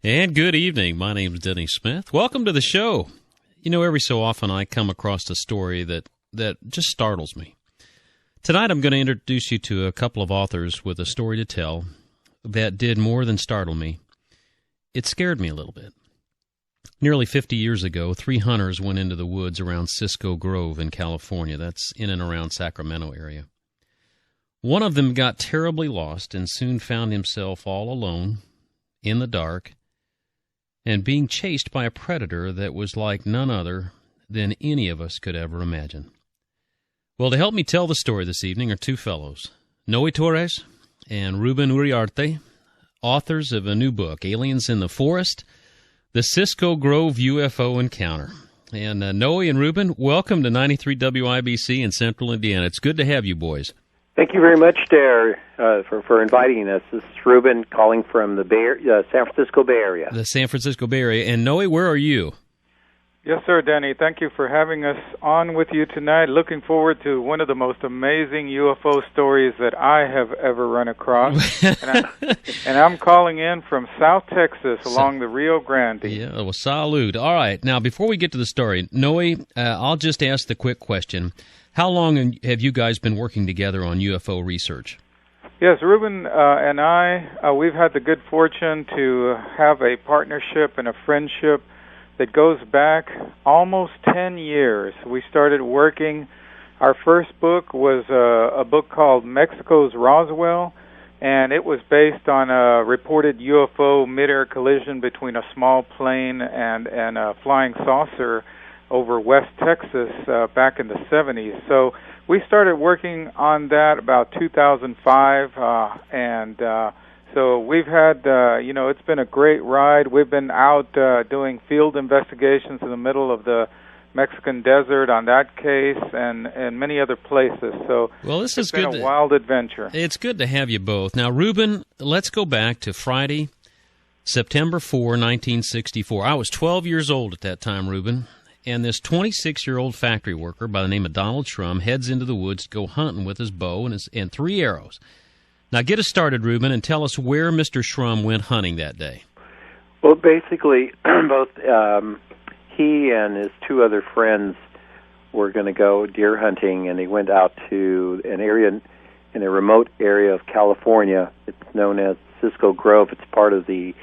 And good evening. My name is Denny Smith. Welcome to the show. You know, every so often I come across a story that just startles me. Tonight I'm going to introduce you to a couple of authors with a story to tell that did more than startle me. It scared me a little bit. Nearly 50 years ago, 3 hunters went into the woods around Cisco Grove in California. That's in and around Sacramento area. One of them got terribly lost and soon found himself all alone, in the dark, and being chased by a predator that was like none other than any of us could ever imagine. Well, to help me tell the story this evening are two fellows, Noe Torres and Ruben Uriarte, authors of a new book, Aliens in the Forest, the Cisco Grove UFO Encounter. And Noe and Ruben, welcome to 93 WIBC in Central Indiana. It's good to have you boys. Thank you very much, Dare, for inviting us. This is Ruben calling from the San Francisco Bay Area. The San Francisco Bay Area. And Noe, where are you? Yes, sir, Danny. Thank you for having us on with you tonight. Looking forward to one of the most amazing UFO stories that I have ever run across. and I'm calling in from South Texas along the Rio Grande. Yeah, well, salute. All right. Now, before we get to the story, Noe, I'll just ask the quick question. How long have you guys been working together on UFO research? Yes, Ruben and I, we've had the good fortune to have a partnership and a friendship that goes back almost 10 years. We started working. Our first book was a book called Mexico's Roswell, and it was based on a reported UFO mid-air collision between a small plane and a flying saucer over West Texas back in the 70s. So we started working on that about 2005, so we've had, it's been a great ride. We've been out doing field investigations in the middle of the Mexican desert on that case and many other places. So well, this is been a wild adventure. It's good to have you both. Now, Ruben, let's go back to Friday, September 4, 1964. I was 12 years old at that time, Ruben, and this 26-year-old factory worker by the name of Donald Shrum heads into the woods to go hunting with his bow and 3 arrows. Now, get us started, Ruben, and tell us where Mr. Shrum went hunting that day. Well, basically, both he and his 2 other friends were going to go deer hunting, and they went out to an area in a remote area of California. It's known as Cisco Grove. It's part of the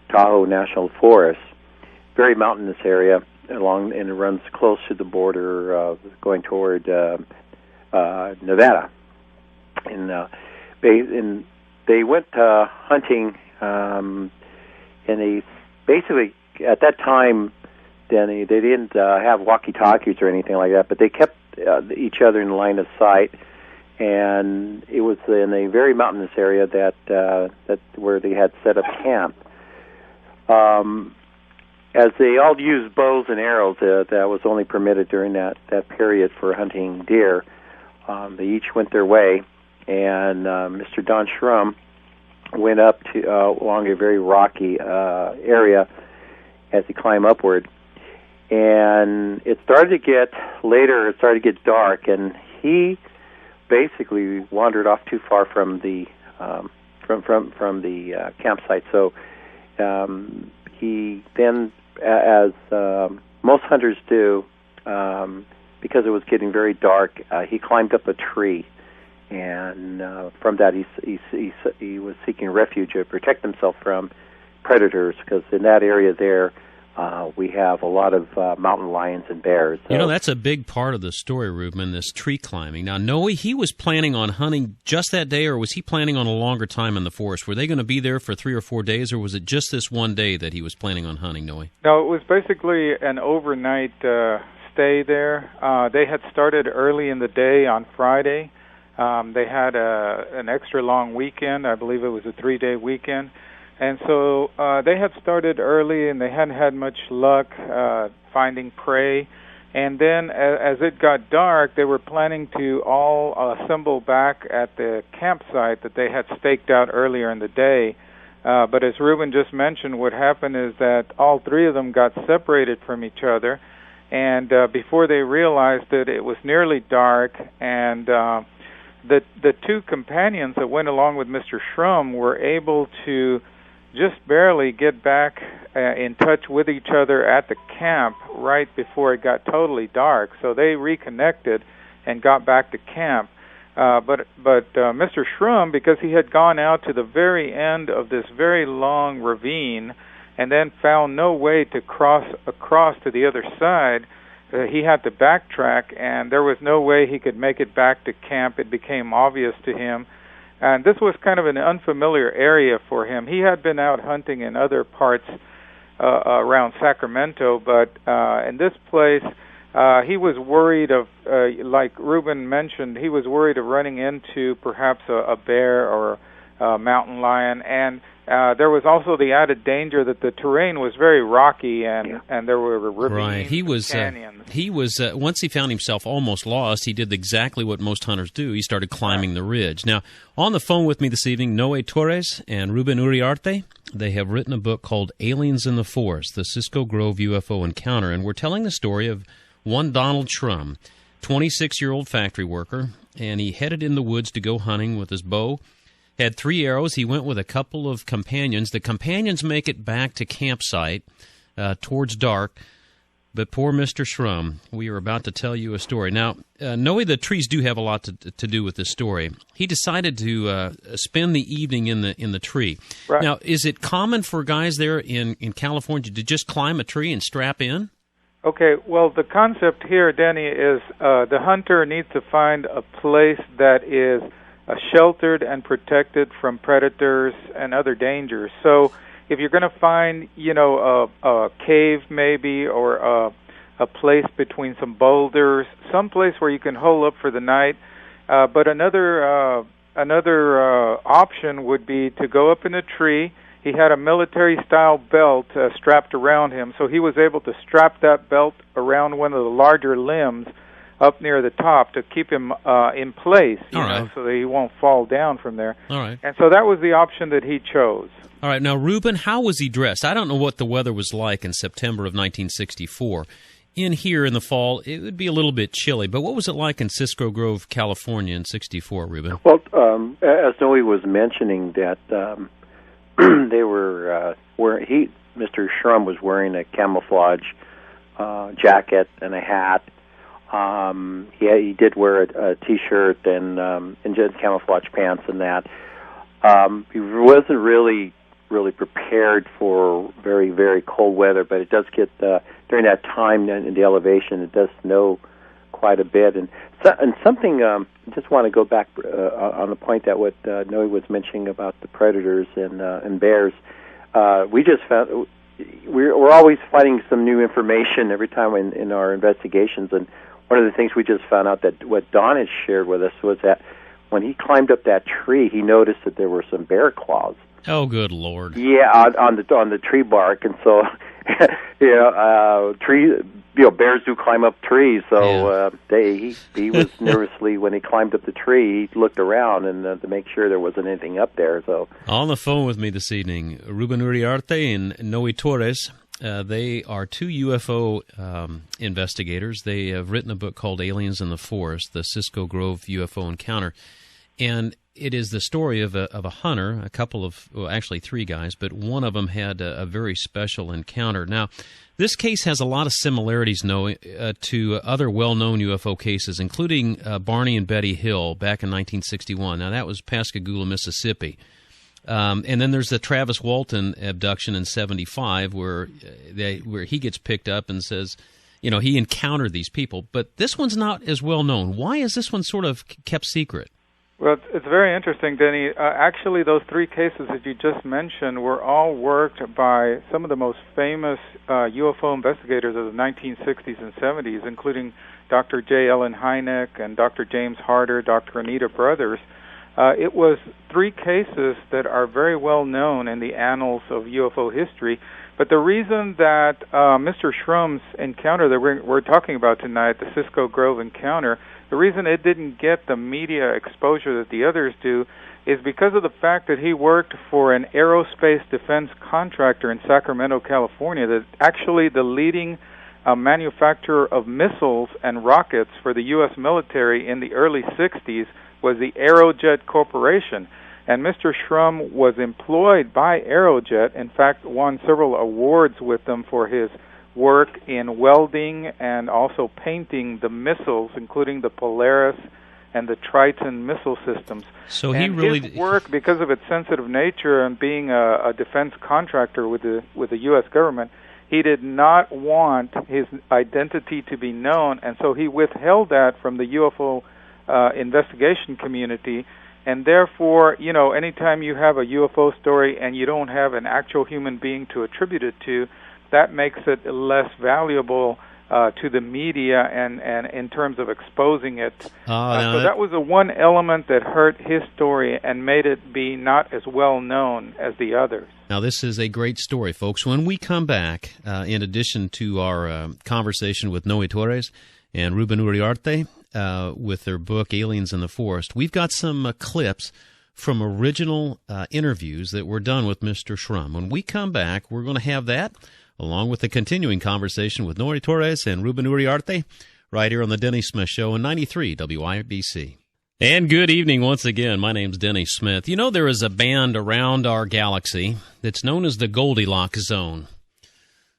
Tahoe National Forest. Very mountainous area, and it runs close to the border going toward Nevada. They went hunting, and they basically, at that time, Denny, they didn't have walkie-talkies or anything like that, but they kept each other in line of sight, and it was in a very mountainous area that where they had set up camp. As they all used bows and arrows, that was only permitted during that period for hunting deer. They each went their way. And Mr. Don Shrum went up to along a very rocky area as he climbed upward. And it started to get dark, and he basically wandered off too far from the campsite. So he then, as most hunters do, because it was getting very dark, he climbed up a tree. And from that, he was seeking refuge to protect himself from predators, because in that area there, we have a lot of mountain lions and bears. So. You know, that's a big part of the story, Ruben, this tree climbing. Now, Noe, he was planning on hunting just that day, or was he planning on a longer time in the forest? Were they going to be there for 3 or 4 days, or was it just this one day that he was planning on hunting, Noe? No, it was basically an overnight stay there. They had started early in the day on Friday. They had an extra long weekend. I believe it was a 3-day weekend. And so they had started early, and they hadn't had much luck finding prey. And then as it got dark, they were planning to all assemble back at the campsite that they had staked out earlier in the day. But as Ruben just mentioned, what happened is that all 3 of them got separated from each other. And before they realized it, it was nearly dark, and the 2 companions that went along with Mr. Shrum were able to just barely get back in touch with each other at the camp right before it got totally dark. So they reconnected and got back to camp. But Mr. Shrum, because he had gone out to the very end of this very long ravine and then found no way to cross across to the other side, he had to backtrack, and there was no way he could make it back to camp. It became obvious to him. And this was kind of an unfamiliar area for him. He had been out hunting in other parts around Sacramento, but in this place, he was worried of, like Ruben mentioned, he was worried of running into perhaps a bear or a mountain lion, and there was also the added danger that the terrain was very rocky and there were ravines, right. canyons. He was once he found himself almost lost, he did exactly what most hunters do. He started climbing the ridge. Now, on the phone with me this evening, Noe Torres and Ruben Uriarte. They have written a book called Aliens in the Forest, the Cisco Grove UFO Encounter, and we're telling the story of one Donald Shrum, 26-year-old factory worker, and he headed in the woods to go hunting with his bow. Had 3 arrows. He went with a couple of companions. The companions make it back to campsite towards dark. But poor Mr. Shrum, we are about to tell you a story. Now, knowing the trees do have a lot to do with this story, he decided to spend the evening in the tree. Right. Now, is it common for guys there in California to just climb a tree and strap in? Okay, well, the concept here, Denny, is the hunter needs to find a place that is sheltered and protected from predators and other dangers. So if you're going to find, a cave maybe, or a place between some boulders, some place where you can hole up for the night. But another option would be to go up in a tree. He had a military-style belt strapped around him, so he was able to strap that belt around one of the larger limbs up near the top to keep him in place, so that he won't fall down from there. All right. And so that was the option that he chose. All right. Now, Ruben, how was he dressed? I don't know what the weather was like in September of 1964. In here in the fall, it would be a little bit chilly, but what was it like in Cisco Grove, California in 64, Ruben? Well, as Noe was mentioning that they were Mr. Shrum was wearing a camouflage jacket and a hat. He did wear a T-shirt and just camouflage pants and that. He wasn't really prepared for very, very cold weather, but it does get during that time in the elevation, it does snow quite a bit. And something, I just want to go back on the point that what Noe was mentioning about the predators and bears. We just found we're always finding some new information every time in our investigations, and one of the things we just found out that what Don had shared with us was that when he climbed up that tree, he noticed that there were some bear claws. Oh, good Lord! Yeah, on the tree bark, and so bears do climb up trees. So he was nervously when he climbed up the tree, he looked around and to make sure there wasn't anything up there. So on the phone with me this evening, Ruben Uriarte and Noe Torres. They are 2 UFO investigators. They have written a book called Aliens in the Forest, the Cisco Grove UFO Encounter. And it is the story of a hunter, a couple of, well, actually 3 guys, but one of them had a very special encounter. Now, this case has a lot of similarities, Noe, to other well-known UFO cases, including Barney and Betty Hill back in 1961. Now, that was Pascagoula, Mississippi. And then there's the Travis Walton abduction in 75 where he gets picked up and says, he encountered these people. But this one's not as well known. Why is this one sort of kept secret? Well, it's very interesting, Denny. Actually, those 3 cases that you just mentioned were all worked by some of the most famous UFO investigators of the 1960s and 70s, including Dr. J. Ellen Hynek and Dr. James Harder, Dr. Anita Brothers. It was 3 cases that are very well known in the annals of UFO history. But the reason that Mr. Shrum's encounter that we're talking about tonight, the Cisco Grove encounter, the reason it didn't get the media exposure that the others do is because of the fact that he worked for an aerospace defense contractor in Sacramento, California, that actually the leading manufacturer of missiles and rockets for the U.S. military in the early 60s was the Aerojet Corporation. And Mr. Shrum was employed by Aerojet, in fact, won several awards with them for his work in welding and also painting the missiles, including the Polaris and the Triton missile systems. So and his work, because of its sensitive nature and being a defense contractor with the U.S. government, he did not want his identity to be known, and so he withheld that from the UFO investigation community. And therefore, you know, anytime you have a UFO story and you don't have an actual human being to attribute it to, that makes it less valuable to the media and in terms of exposing it. So that was the one element that hurt his story and made it be not as well known as the others. Now, this is a great story, folks. When we come back, in addition to our conversation with Noe Torres and Ruben Uriarte with their book, Aliens in the Forest, we've got some clips from original interviews that were done with Mr. Shrum. When we come back, we're going to have that, along with the continuing conversation with Noe Torres and Ruben Uriarte, right here on the Denny Smith Show on 93 WIBC. And good evening once again. My name's Denny Smith. You know, there is a band around our galaxy that's known as the Goldilocks Zone.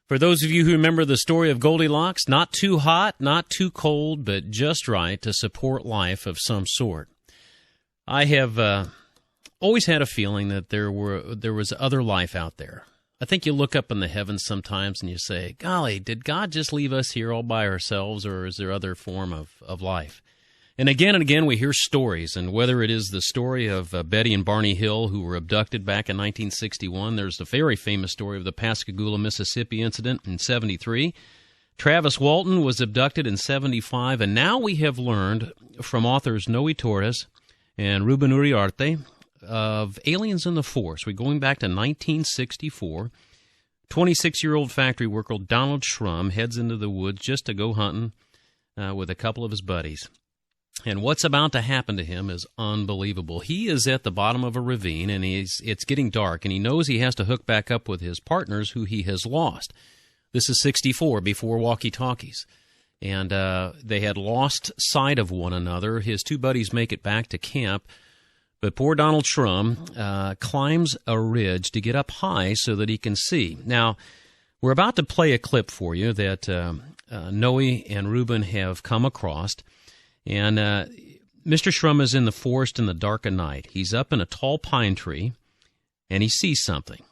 For those of you who remember the story of Goldilocks, not too hot, not too cold, but just right to support life of some sort. I have always had a feeling that there was other life out there. I think you look up in the heavens sometimes and you say, golly, did God just leave us here all by ourselves, or is there other form of life? And again we hear stories, and whether it is the story of Betty and Barney Hill, who were abducted back in 1961, there's the very famous story of the Pascagoula, Mississippi incident in 73. Travis Walton was abducted in 75, and now we have learned from authors Noe Torres and Ruben Uriarte of aliens in the force. We're going back to 1964. 26-year-old factory worker Donald Shrum heads into the woods just to go hunting with a couple of his buddies. And what's about to happen to him is unbelievable. He is at the bottom of a ravine, and it's getting dark, and he knows he has to hook back up with his partners who he has lost. This is 64, before walkie-talkies. And they had lost sight of one another. His two buddies make it back to camp, but poor Donald Shrum climbs a ridge to get up high so that he can see. Now, we're about to play a clip for you that Noe and Ruben have come across. And Mr. Shrum is in the forest in the dark of night. He's up in a tall pine tree, and he sees something.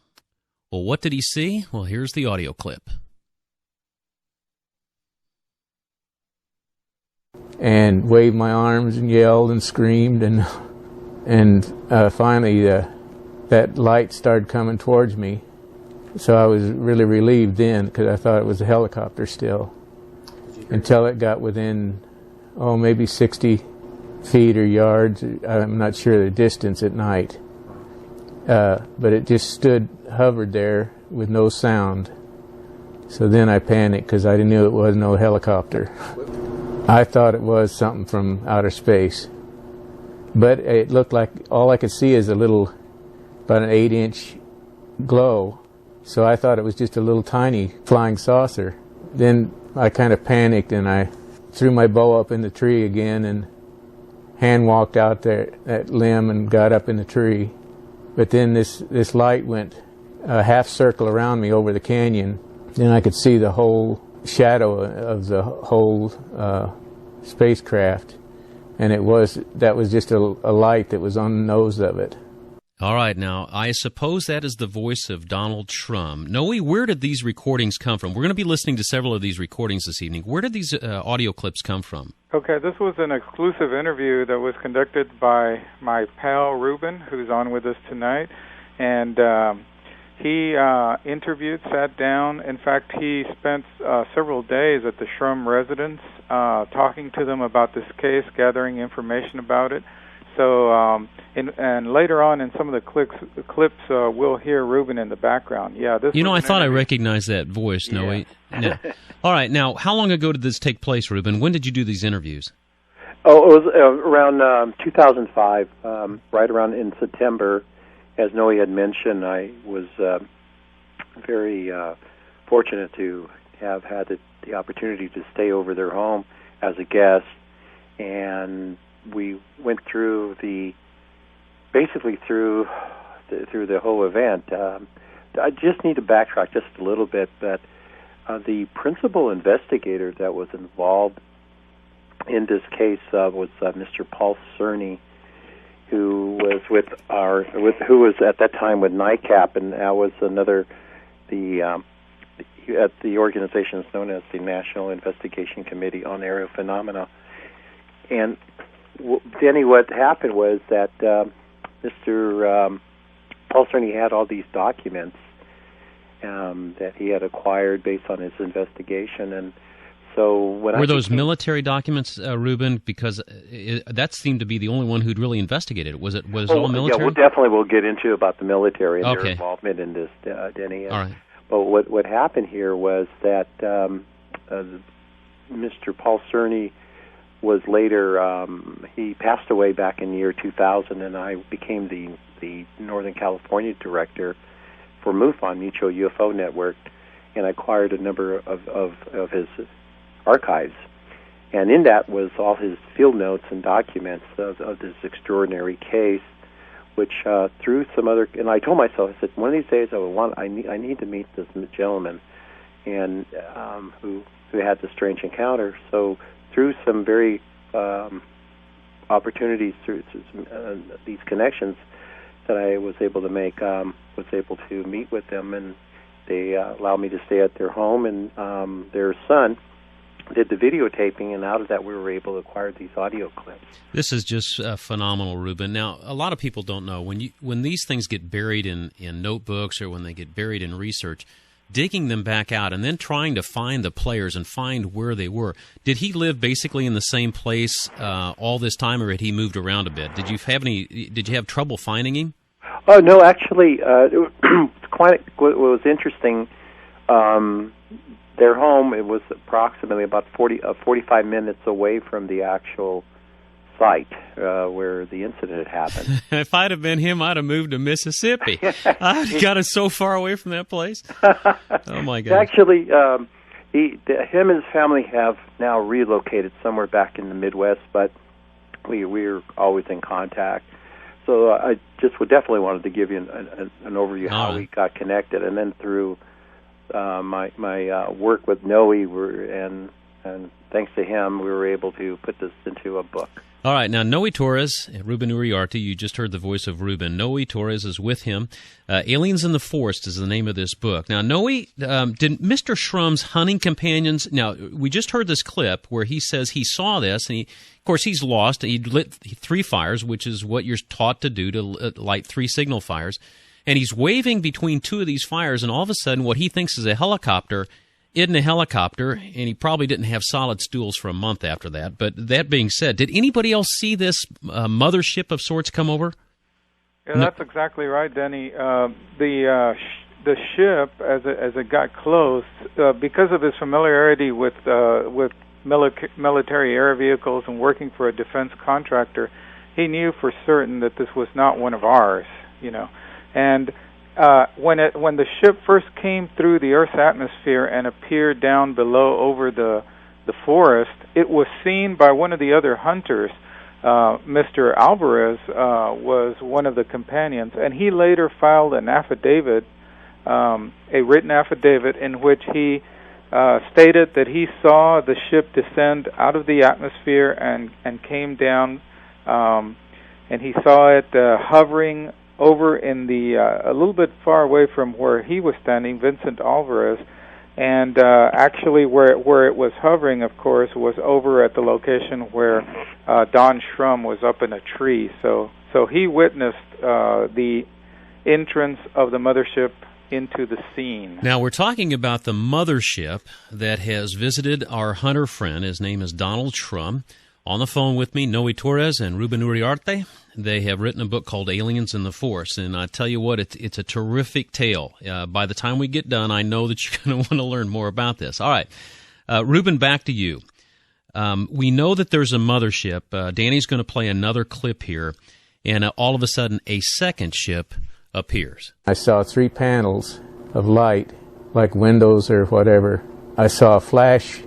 Well, what did he see? Well, here's the audio clip. And waved my arms and yelled and screamed, and finally that light started coming towards me. So I was really relieved then, because I thought it was a helicopter still, until it got within, maybe 60 feet or yards. I'm not sure the distance at night. But it just hovered there with no sound. So then I panicked, because I knew it was no helicopter. I thought it was something from outer space. But it looked like all I could see is about an 8-inch glow. So I thought it was just a little tiny flying saucer. Then I kind of panicked, and I threw my bow up in the tree again and hand walked out there, that limb, and got up in the tree. But then this light went a half circle around me over the canyon. Then I could see the whole shadow of the whole spacecraft. And that was just a light that was on the nose of it. All right, now, I suppose that is the voice of Donald Shrum. Noe, where did these recordings come from? We're going to be listening to several of these recordings this evening. Where did these audio clips come from? Okay, this was an exclusive interview that was conducted by my pal Ruben, who's on with us tonight. And he sat down. In fact, he spent several days at the Shrum residence talking to them about this case, gathering information about it. So, and later on in some of the clips, we'll hear Ruben in the background. Yeah, this. I thought I recognized that voice, Noe. Yeah. All right, now, how long ago did this take place, Ruben? When did you do these interviews? Oh, it was around 2005, right around in September. As Noe had mentioned, I was very fortunate to have had the opportunity to stay over their home as a guest, and we went through the basically through the whole event. I just need to backtrack just a little bit, but the principal investigator that was involved in this case was Mr. Paul Cerny, who was who was at that time with NICAP, and that was the organization is known as the National Investigation Committee on Aerial Phenomena. And Denny, what happened was that Mr. Paul Cerny had all these documents that he had acquired based on his investigation, and so when were those military documents, Ruben? Because that seemed to be the only one who'd really investigated it. Was it all military? Yeah, we'll get into about the military and their involvement in this, Denny. All right. But what happened here was that Mr. Paul Cerny was later he passed away back in the year 2000, and I became the Northern California director for MUFON, Mutual UFO Network, and I acquired a number of his archives, and in that was all his field notes and documents of this extraordinary case, which through some other, and I told myself, I said, one of these days I need to meet this gentleman, and who had this strange encounter. So through some very opportunities, through these connections that I was able to make, was able to meet with them, and they allowed me to stay at their home, and their son did the videotaping, and out of that we were able to acquire these audio clips. This is just phenomenal, Ruben. Now, a lot of people don't know, when these things get buried in notebooks or when they get buried in research, digging them back out and then trying to find the players and find where they were. Did he live basically in the same place all this time, or had he moved around a bit? Did you have trouble finding him? Oh, no, actually, what was interesting, their home, it was approximately about 45 minutes away from the actual site where the incident had happened. If I'd have been him, I'd have moved to Mississippi. I'd have got us so far away from that place. Oh, my God. Actually, him and his family have now relocated somewhere back in the Midwest, but we're always in contact. So I just definitely wanted to give you an overview of how we got connected, and then through my work with Noe, and thanks to him, we were able to put this into a book. All right, now Noe Torres, Ruben Uriarte, you just heard the voice of Ruben. Noe Torres is with him. Aliens in the Forest is the name of this book. Now, Noe, did Mr. Shrum's hunting companions, now, we just heard this clip where he says he saw this, and of course, he's lost. He lit 3 fires, which is what you're taught to do, to light 3 signal fires. And he's waving between 2 of these fires, and all of a sudden, what he thinks is a helicopter isn't a helicopter, and he probably didn't have solid stools for a month after that. But that being said, did anybody else see this mothership of sorts come over? Yeah, that's exactly right, Denny. The ship, as it got close, because of his familiarity with military air vehicles and working for a defense contractor, he knew for certain that this was not one of ours, And when the ship first came through the Earth's atmosphere and appeared down below over the forest, it was seen by one of the other hunters. Mr. Alvarez was one of the companions, and he later filed an affidavit, a written affidavit, in which he stated that he saw the ship descend out of the atmosphere and came down, and he saw it hovering over in a little bit far away from where he was standing, Vincent Alvarez, and actually where it was hovering, of course, was over at the location where Don Shrum was up in a tree. So he witnessed the entrance of the mothership into the scene. Now, we're talking about the mothership that has visited our hunter friend. His name is Donald Shrum. On the phone with me, Noe Torres and Ruben Uriarte. They have written a book called Aliens in the Forest, and I tell you what, it's a terrific tale. By the time we get done, I know that you're going to want to learn more about this. All right, Ruben, back to you. We know that there's a mothership. Danny's going to play another clip here, and all of a sudden, a second ship appears. I saw 3 panels of light, like windows or whatever. I saw a flash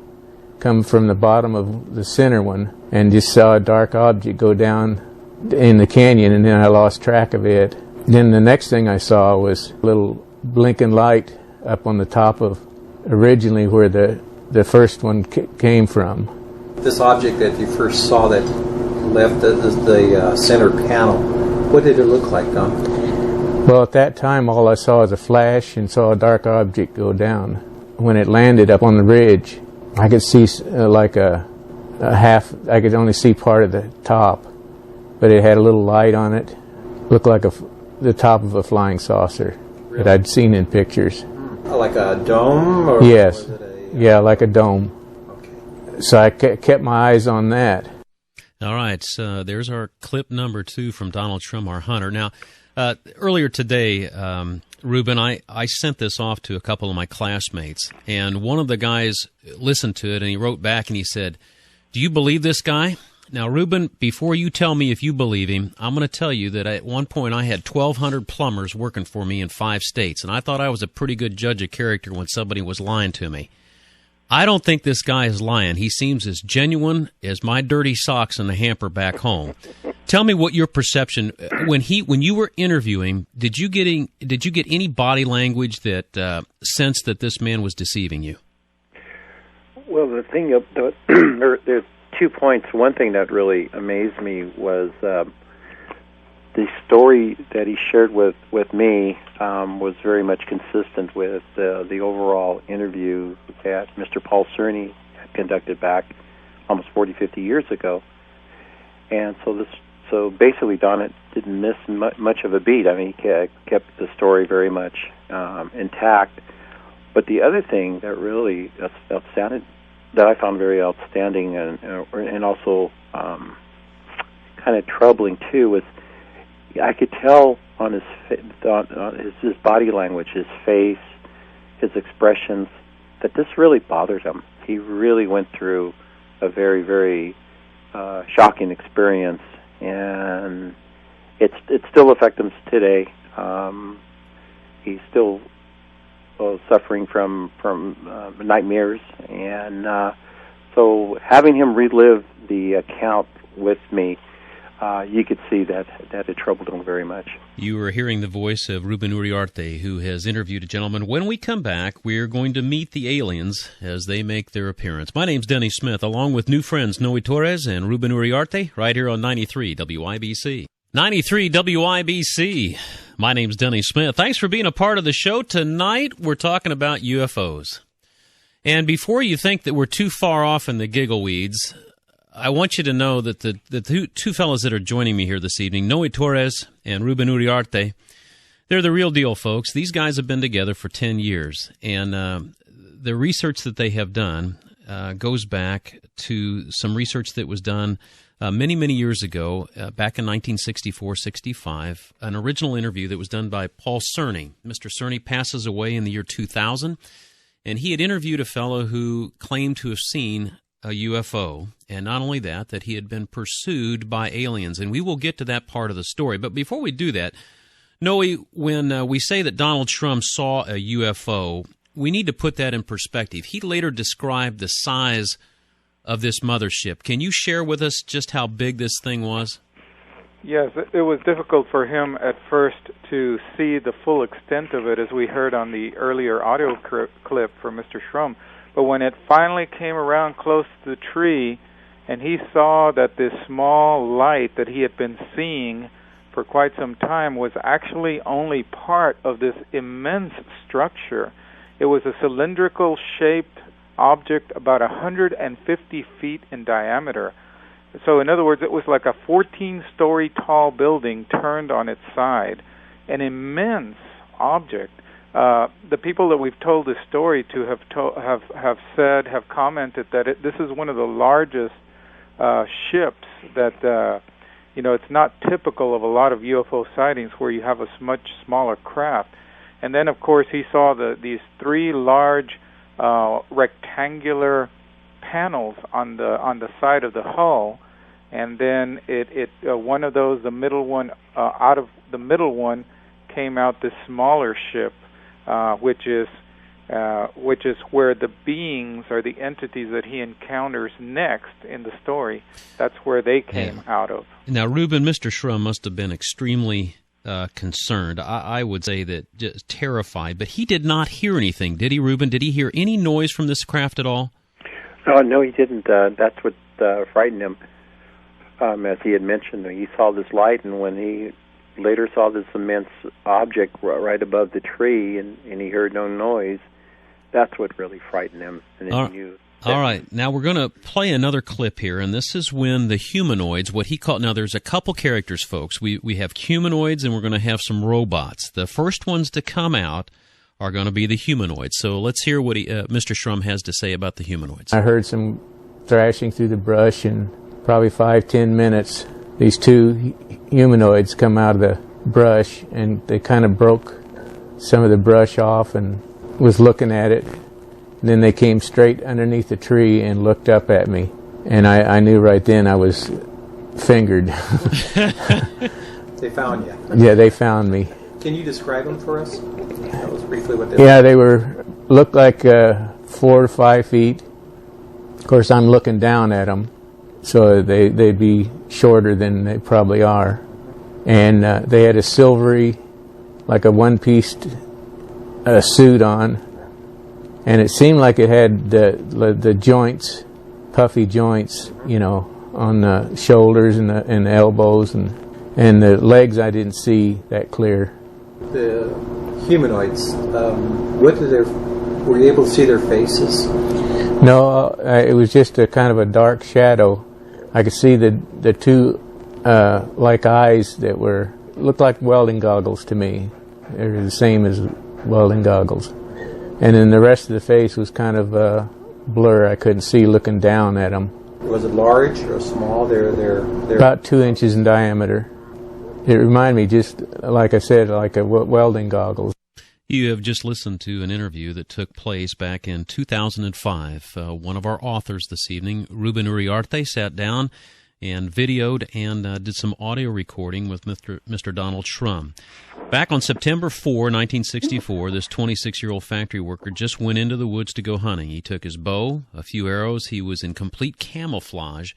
come from the bottom of the center one, and just saw a dark object go down in the canyon, and then I lost track of it. Then the next thing I saw was a little blinking light up on the top of originally where the first one came from. This object that you first saw that left the center panel, what did it look like, Don? Well, at that time, all I saw was a flash and saw a dark object go down. When it landed up on the ridge, I could see like a half, I could only see part of the top, but it had a little light on it. Looked like the top of a flying saucer that I'd seen in pictures. Like a dome? Or yes. Yeah, like a dome. Okay. So I kept my eyes on that. All right, so there's our clip number 2 from Donald Trump, our hunter. Now, earlier today, Ruben, I sent this off to a couple of my classmates, and one of the guys listened to it, and he wrote back and he said, "Do you believe this guy?" Now, Ruben, before you tell me if you believe him, I'm going to tell you that at one point I had 1,200 plumbers working for me in 5 states, and I thought I was a pretty good judge of character when somebody was lying to me. I don't think this guy is lying. He seems as genuine as my dirty socks in the hamper back home. Tell me what your perception when you were interviewing. Did you get any body language that sensed that this man was deceiving you? Well, the thing there's 2 points. One thing that really amazed me was the story that he shared with me was very much consistent with the overall interview that Mr. Paul Cerny had conducted back almost 40, 50 years ago. And so basically Don didn't miss much of a beat. I mean, he kept the story very much intact. But the other thing that really outstanding, that I found very outstanding and also kind of troubling too, was I could tell on his body language, his face, his expressions, that this really bothered him. He really went through a very, very shocking experience, and it still affects him today. He's still suffering from nightmares, and so having him relive the account with me, you could see that it troubled him very much. You are hearing the voice of Ruben Uriarte, who has interviewed a gentleman. When we come back, we're going to meet the aliens as they make their appearance. My name's Denny Smith, along with new friends Noe Torres and Ruben Uriarte, right here on 93 WIBC. 93 WIBC. My name's Denny Smith. Thanks for being a part of the show. Tonight, we're talking about UFOs. And before you think that we're too far off in the giggle weeds, I want you to know that the two fellows that are joining me here this evening, Noe Torres and Ruben Uriarte, they're the real deal, folks. These guys have been together for 10 years, and the research that they have done goes back to some research that was done many, many years ago, back in 1964-65, an original interview that was done by Paul Cerny. Mr. Cerny passes away in the year 2000, and he had interviewed a fellow who claimed to have seen a UFO, and not only that he had been pursued by aliens, and we will get to that part of the story. But before we do that, Noe, when we say that Donald Trump saw a UFO, we need to put that in perspective. He later described the size of this mothership. Can you share with us just how big this thing was? Yes, it was difficult for him at first to see the full extent of it, as we heard on the earlier audio clip from Mr. Shrum. But when it finally came around close to the tree, and he saw that this small light that he had been seeing for quite some time was actually only part of this immense structure. It was a cylindrical-shaped object about 150 feet in diameter. So in other words, it was like a 14-story tall building turned on its side, an immense object. The people that we've told this story to have commented that this is one of the largest ships that, it's not typical of a lot of UFO sightings where you have a much smaller craft. And then, of course, he saw these 3 large rectangular panels on the side of the hull, and then one of those, the middle one, out of the middle one came out this smaller ship, which is which is where the beings or the entities that he encounters next in the story, that's where they came out of. Now, Reuben, Mr. Shrum must have been extremely concerned. I would say that just terrified, but he did not hear anything, did he, Reuben? Did he hear any noise from this craft at all? Oh, no, he didn't. That's what frightened him. As he had mentioned, he saw this light, and when he later saw this immense object right above the tree, and he heard no noise, that's what really frightened him. And then he knew. All right, now we're going to play another clip here, and this is when the humanoids, what he called, now there's a couple characters, folks. We have humanoids, and we're going to have some robots. The first ones to come out are going to be the humanoids. So let's hear what Mr. Shrum has to say about the humanoids. I heard some thrashing through the brush, and probably 5-10 minutes, these two humanoids come out of the brush, and they kind of broke some of the brush off and was looking at it. And then they came straight underneath the tree and looked up at me. And I knew right then I was fingered. They found you. Yeah, they found me. Can you describe them for us? That was briefly what they Yeah, they looked like 4 to 5 feet. Of course, I'm looking down at them, so they'd be shorter than they probably are. And they had a silvery, like a one-piece suit on. And it seemed like it had the joints, puffy joints, on the shoulders and the elbows, and the legs I didn't see that clear. The humanoids, were you able to see their faces? No, it was just a kind of a dark shadow. I could see the two like eyes that looked like welding goggles to me. They were the same as welding goggles. And then the rest of the face was kind of a blur. I couldn't see looking down at them. Was it large or small? They're about 2 inches in diameter. It reminded me, just like I said, like a welding goggles. You have just listened to an interview that took place back in 2005. One of our authors this evening, Reuben Uriarte, sat down and videoed and did some audio recording with Mr. Donald Shrum. Back on September 4, 1964, this 26-year-old factory worker just went into the woods to go hunting. He took his bow, a few arrows. He was in complete camouflage,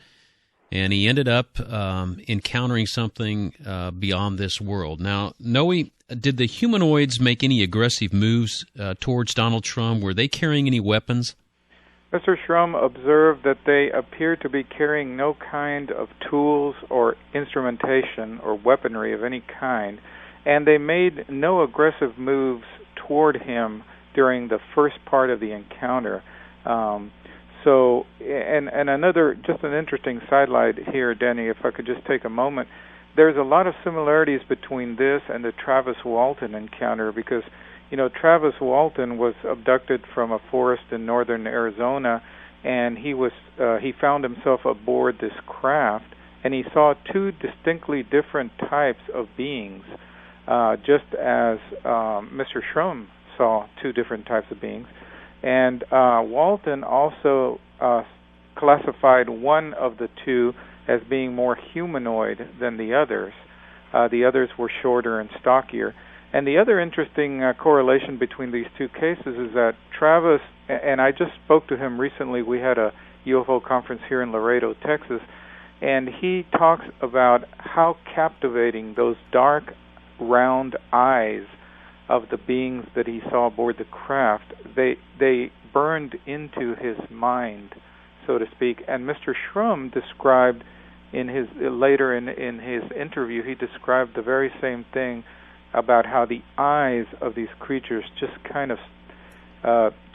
and he ended up encountering something beyond this world. Now, Noe, did the humanoids make any aggressive moves towards Donald Shrum? Were they carrying any weapons? Mr. Shrum observed that they appeared to be carrying no kind of tools or instrumentation or weaponry of any kind, and they made no aggressive moves toward him during the first part of the encounter. And another, just an interesting sidelight here, Denny, if I could just take a moment. There's a lot of similarities between this and the Travis Walton encounter because, Travis Walton was abducted from a forest in northern Arizona, and he found himself aboard this craft, and he saw two distinctly different types of beings, just as Mr. Shrum saw two different types of beings. And Walton also classified one of the two as being more humanoid than the others. The others were shorter and stockier. And the other interesting correlation between these two cases is that Travis, and I just spoke to him recently, we had a UFO conference here in Laredo, Texas, and he talks about how captivating those dark, round eyes of the beings that he saw aboard the craft, they burned into his mind, so to speak. And Mr. Shrum described later in his interview, he described the very same thing about how the eyes of these creatures just kind of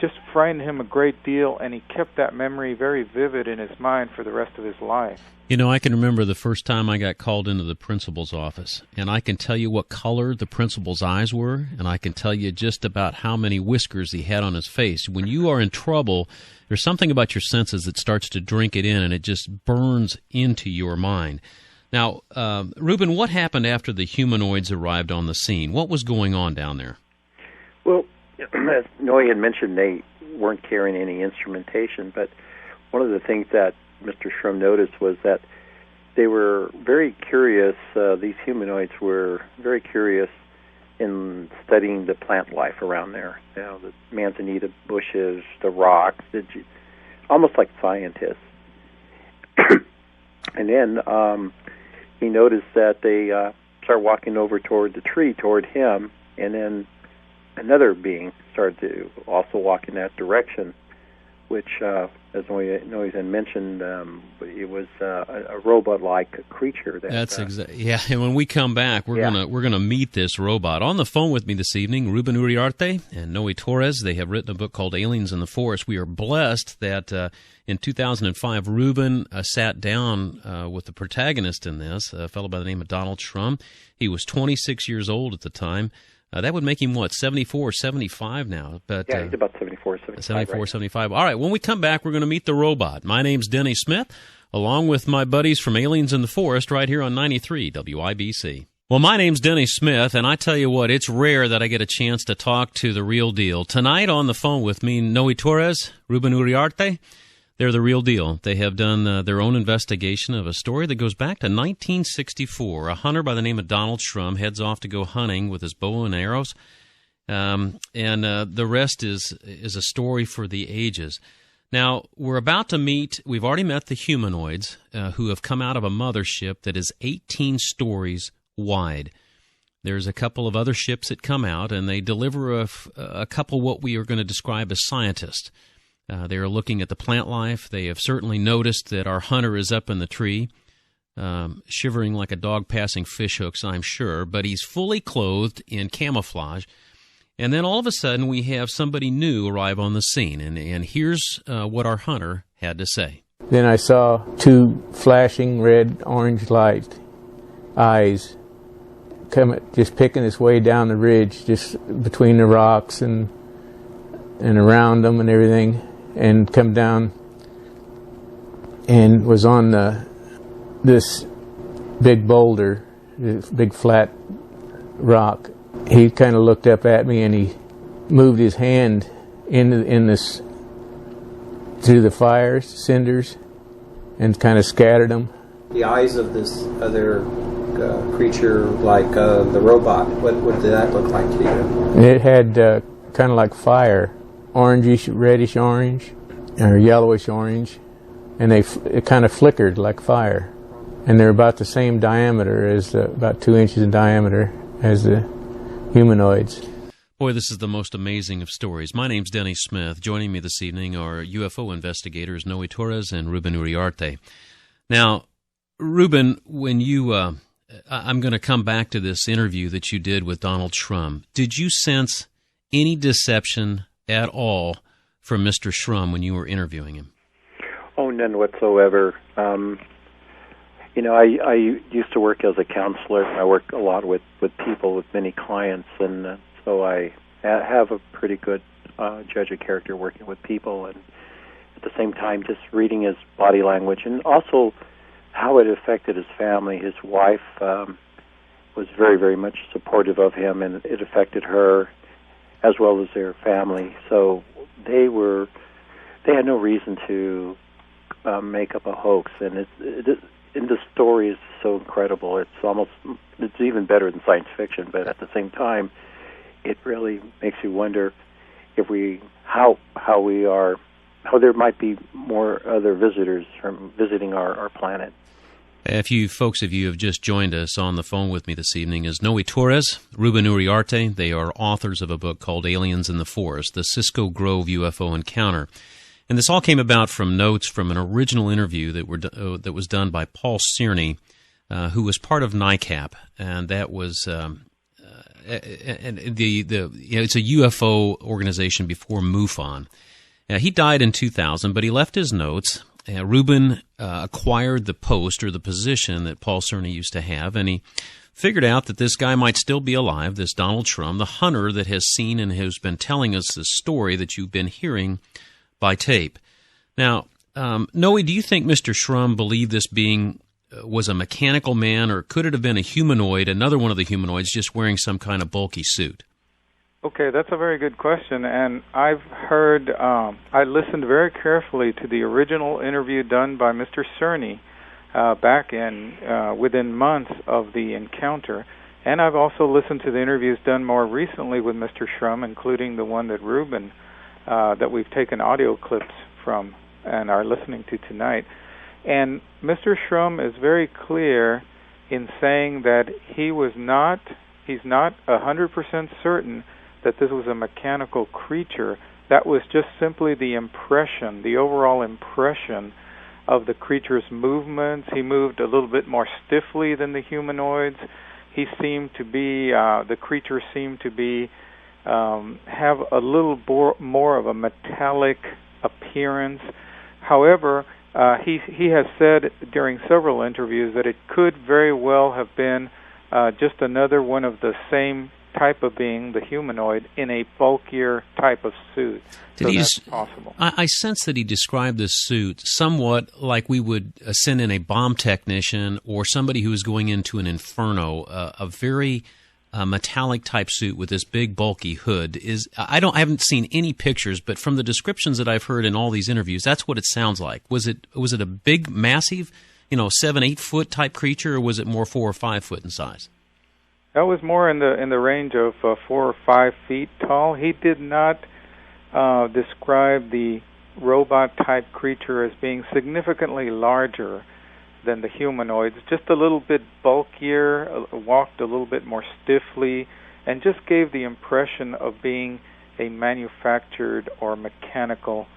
just frightened him a great deal, and he kept that memory very vivid in his mind for the rest of his life. I can remember the first time I got called into the principal's office, and I can tell you what color the principal's eyes were, and I can tell you just about how many whiskers he had on his face. When you are in trouble, there's something about your senses that starts to drink it in, and it just burns into your mind. Now, Reuben, what happened after the humanoids arrived on the scene? What was going on down there? Well, as Noe had mentioned, they weren't carrying any instrumentation, but one of the things that Mr. Shrum noticed was that they were very curious, these humanoids were very curious in studying the plant life around there. You know, the manzanita bushes, the rocks, almost like scientists. And then he noticed that they start walking over toward the tree, toward him, and then another being started to also walk in that direction, which, as Noe had mentioned, it was a robot-like creature. That's exactly, yeah. And when we come back, we're gonna meet this robot. On the phone with me this evening, Ruben Uriarte and Noe Torres. They have written a book called Aliens in the Forest. We are blessed that in 2005, Ruben sat down with the protagonist in this, a fellow by the name of Donald Shrum. He was 26 years old at the time. That would make him, what, 74 or 75 now? But, yeah, he's about 74, 75. 74, right? 75. All right, when we come back, we're going to meet the robot. My name's Denny Smith, along with my buddies from Aliens in the Forest right here on 93 WIBC. Well, my name's Denny Smith, and I tell you what, it's rare that I get a chance to talk to the real deal. Tonight on the phone with me, Noe Torres, Ruben Uriarte. They're the real deal. They have done their own investigation of a story that goes back to 1964. A hunter by the name of Donald Shrum heads off to go hunting with his bow and arrows, and the rest is a story for the ages. Now, we're about to meet, we've already met the humanoids who have come out of a mothership that is 18 stories wide. There's a couple of other ships that come out, and they deliver a couple what we are going to describe as scientists. They are looking at the plant life. They have certainly noticed that our hunter is up in the tree, shivering like a dog passing fish hooks, I'm sure, but he's fully clothed in camouflage. And then all of a sudden we have somebody new arrive on the scene, and here's what our hunter had to say. Then I saw two flashing red-orange light eyes just picking its way down the ridge, just between the rocks and around them and everything, and come down and was on this big boulder, this big flat rock. He kind of looked up at me and he moved his hand in this through the fires, cinders, and kind of scattered them. The eyes of this other creature, like the robot, what did that look like to you? It had kind of like fire. Orangish, reddish orange, or yellowish orange, and it kind of flickered like fire. And they're about the same diameter as about 2 inches in diameter as the humanoids. Boy, this is the most amazing of stories. My name's Denny Smith. Joining me this evening are UFO investigators Noe Torres and Ruben Uriarte. Now, Ruben, when you, I'm going to come back to this interview that you did with Donald Shrum. Did you sense any deception at all from Mr. Shrum when you were interviewing him? Oh, none whatsoever. You know, I used to work as a counselor. I work a lot with people, with many clients, and so I have a pretty good judge of character working with people, and at the same time just reading his body language and also how it affected his family. His wife was very, very much supportive of him, and it affected her as well as their family. So they had no reason to make up a hoax, and and the story is so incredible. It's even better than science fiction, but at the same time, it really makes you wonder if how there might be more other visitors from visiting our planet. If you folks of you have just joined us, on the phone with me this evening is Noe Torres, Ruben Uriarte. They are authors of a book called Aliens in the Forest, the Cisco Grove UFO Encounter. And this all came about from notes from an original interview that was done by Paul Cerny, who was part of NICAP, and that was it's a UFO organization before MUFON. He died in 2000, but he left his notes. Ruben acquired the post or the position that Paul Cerny used to have, and he figured out that this guy might still be alive, this Donald Shrum, the hunter that has seen and has been telling us this story that you've been hearing by tape. Now, Noe, do you think Mr. Shrum believed this being was a mechanical man, or could it have been a humanoid, another one of the humanoids, just wearing some kind of bulky suit? Okay, that's a very good question, and I've heard, I listened very carefully to the original interview done by Mr. Cerny back within months of the encounter, And I've also listened to the interviews done more recently with Mr. Shrum, including the one that Ruben, that we've taken audio clips from and are listening to tonight. And Mr. Shrum is very clear in saying that he's not 100% certain that this was a mechanical creature. That was just simply the impression, the overall impression of the creature's movements. He moved a little bit more stiffly than the humanoids. He seemed to be, the creature seemed to be, have a little more of a metallic appearance. However, he has said during several interviews that it could very well have been just another one of the same type of being, the humanoid, in a bulkier type of suit. So that's possible. I sense that he described this suit somewhat like we would send in a bomb technician or somebody who is going into an inferno, a very metallic type suit with this big bulky hood. I haven't seen any pictures, but from the descriptions that I've heard in all these interviews, that's what it sounds like. Was it a big, massive, 7-8 foot type creature, or was it more 4 or 5 foot in size? That was more in the range of 4 or 5 feet tall. He did not describe the robot-type creature as being significantly larger than the humanoids, just a little bit bulkier, walked a little bit more stiffly, and just gave the impression of being a manufactured or mechanical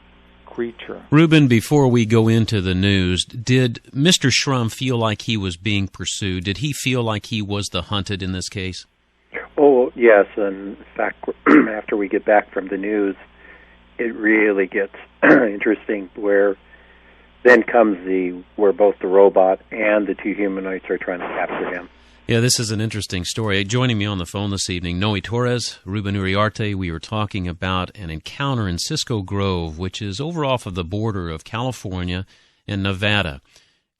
creature. Ruben, before we go into the news, did Mr. Shrum feel like he was being pursued? Did he feel like he was the hunted in this case? Oh, yes. And in fact, after we get back from the news, it really gets interesting, where then comes where both the robot and the two humanoids are trying to capture him. Yeah, this is an interesting story. Joining me on the phone this evening, Noe Torres, Ruben Uriarte. We were talking about an encounter in Cisco Grove, which is over off of the border of California and Nevada.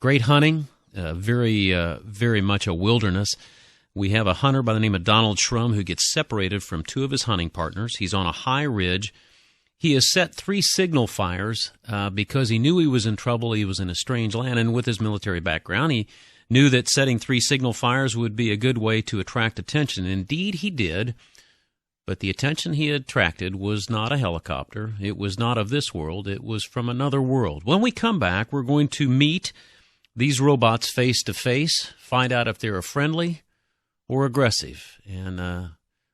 Great hunting, very much a wilderness. We have a hunter by the name of Donald Shrum who gets separated from 2 of his hunting partners. He's on a high ridge. He has set 3 signal fires because he knew he was in trouble. He was in a strange land, and with his military background, he knew that setting 3 signal fires would be a good way to attract attention. Indeed, he did, but the attention he attracted was not a helicopter. It was not of this world. It was from another world. When we come back, we're going to meet these robots face to face, find out if they're friendly or aggressive, and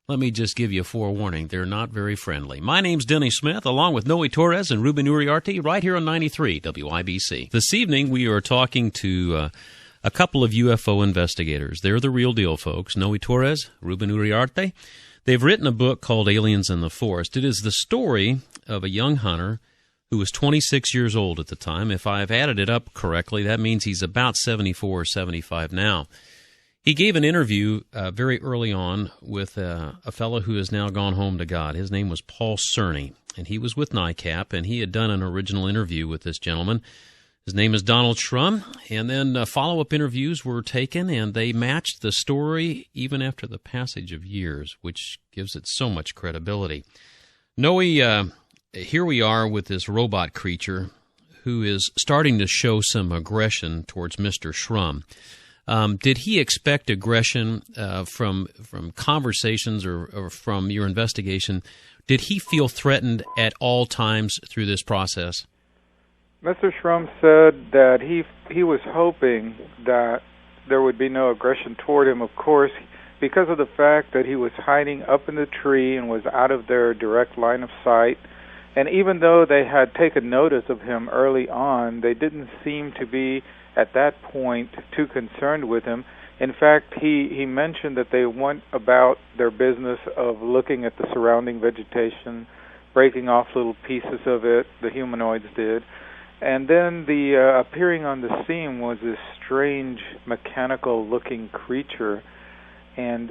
let me just give you a forewarning. They're not very friendly. My name's Denny Smith, along with Noe Torres and Ruben Uriarte, right here on 93 WIBC. This evening, we are talking to a couple of UFO investigators. They're the real deal, folks. Noe Torres, Ruben Uriarte. They've written a book called Aliens in the Forest. It is the story of a young hunter who was 26 years old at the time. If I've added it up correctly, that means he's about 74 or 75 now. He gave an interview very early on with a fellow who has now gone home to God. His name was Paul Cerny, and he was with NICAP, and he had done an original interview with this gentleman. His name is Donald Shrum, and then follow-up interviews were taken, and they matched the story even after the passage of years, which gives it so much credibility. Noe, here we are with this robot creature who is starting to show some aggression towards Mr. Shrum. Did he expect aggression from conversations or from your investigation? Did he feel threatened at all times through this process? Mr. Shrum said that he was hoping that there would be no aggression toward him, of course, because of the fact that he was hiding up in the tree and was out of their direct line of sight. And even though they had taken notice of him early on, they didn't seem to be at that point too concerned with him. In fact, he mentioned that they went about their business of looking at the surrounding vegetation, breaking off little pieces of it, the humanoids did. And then the appearing on the scene was this strange mechanical-looking creature. And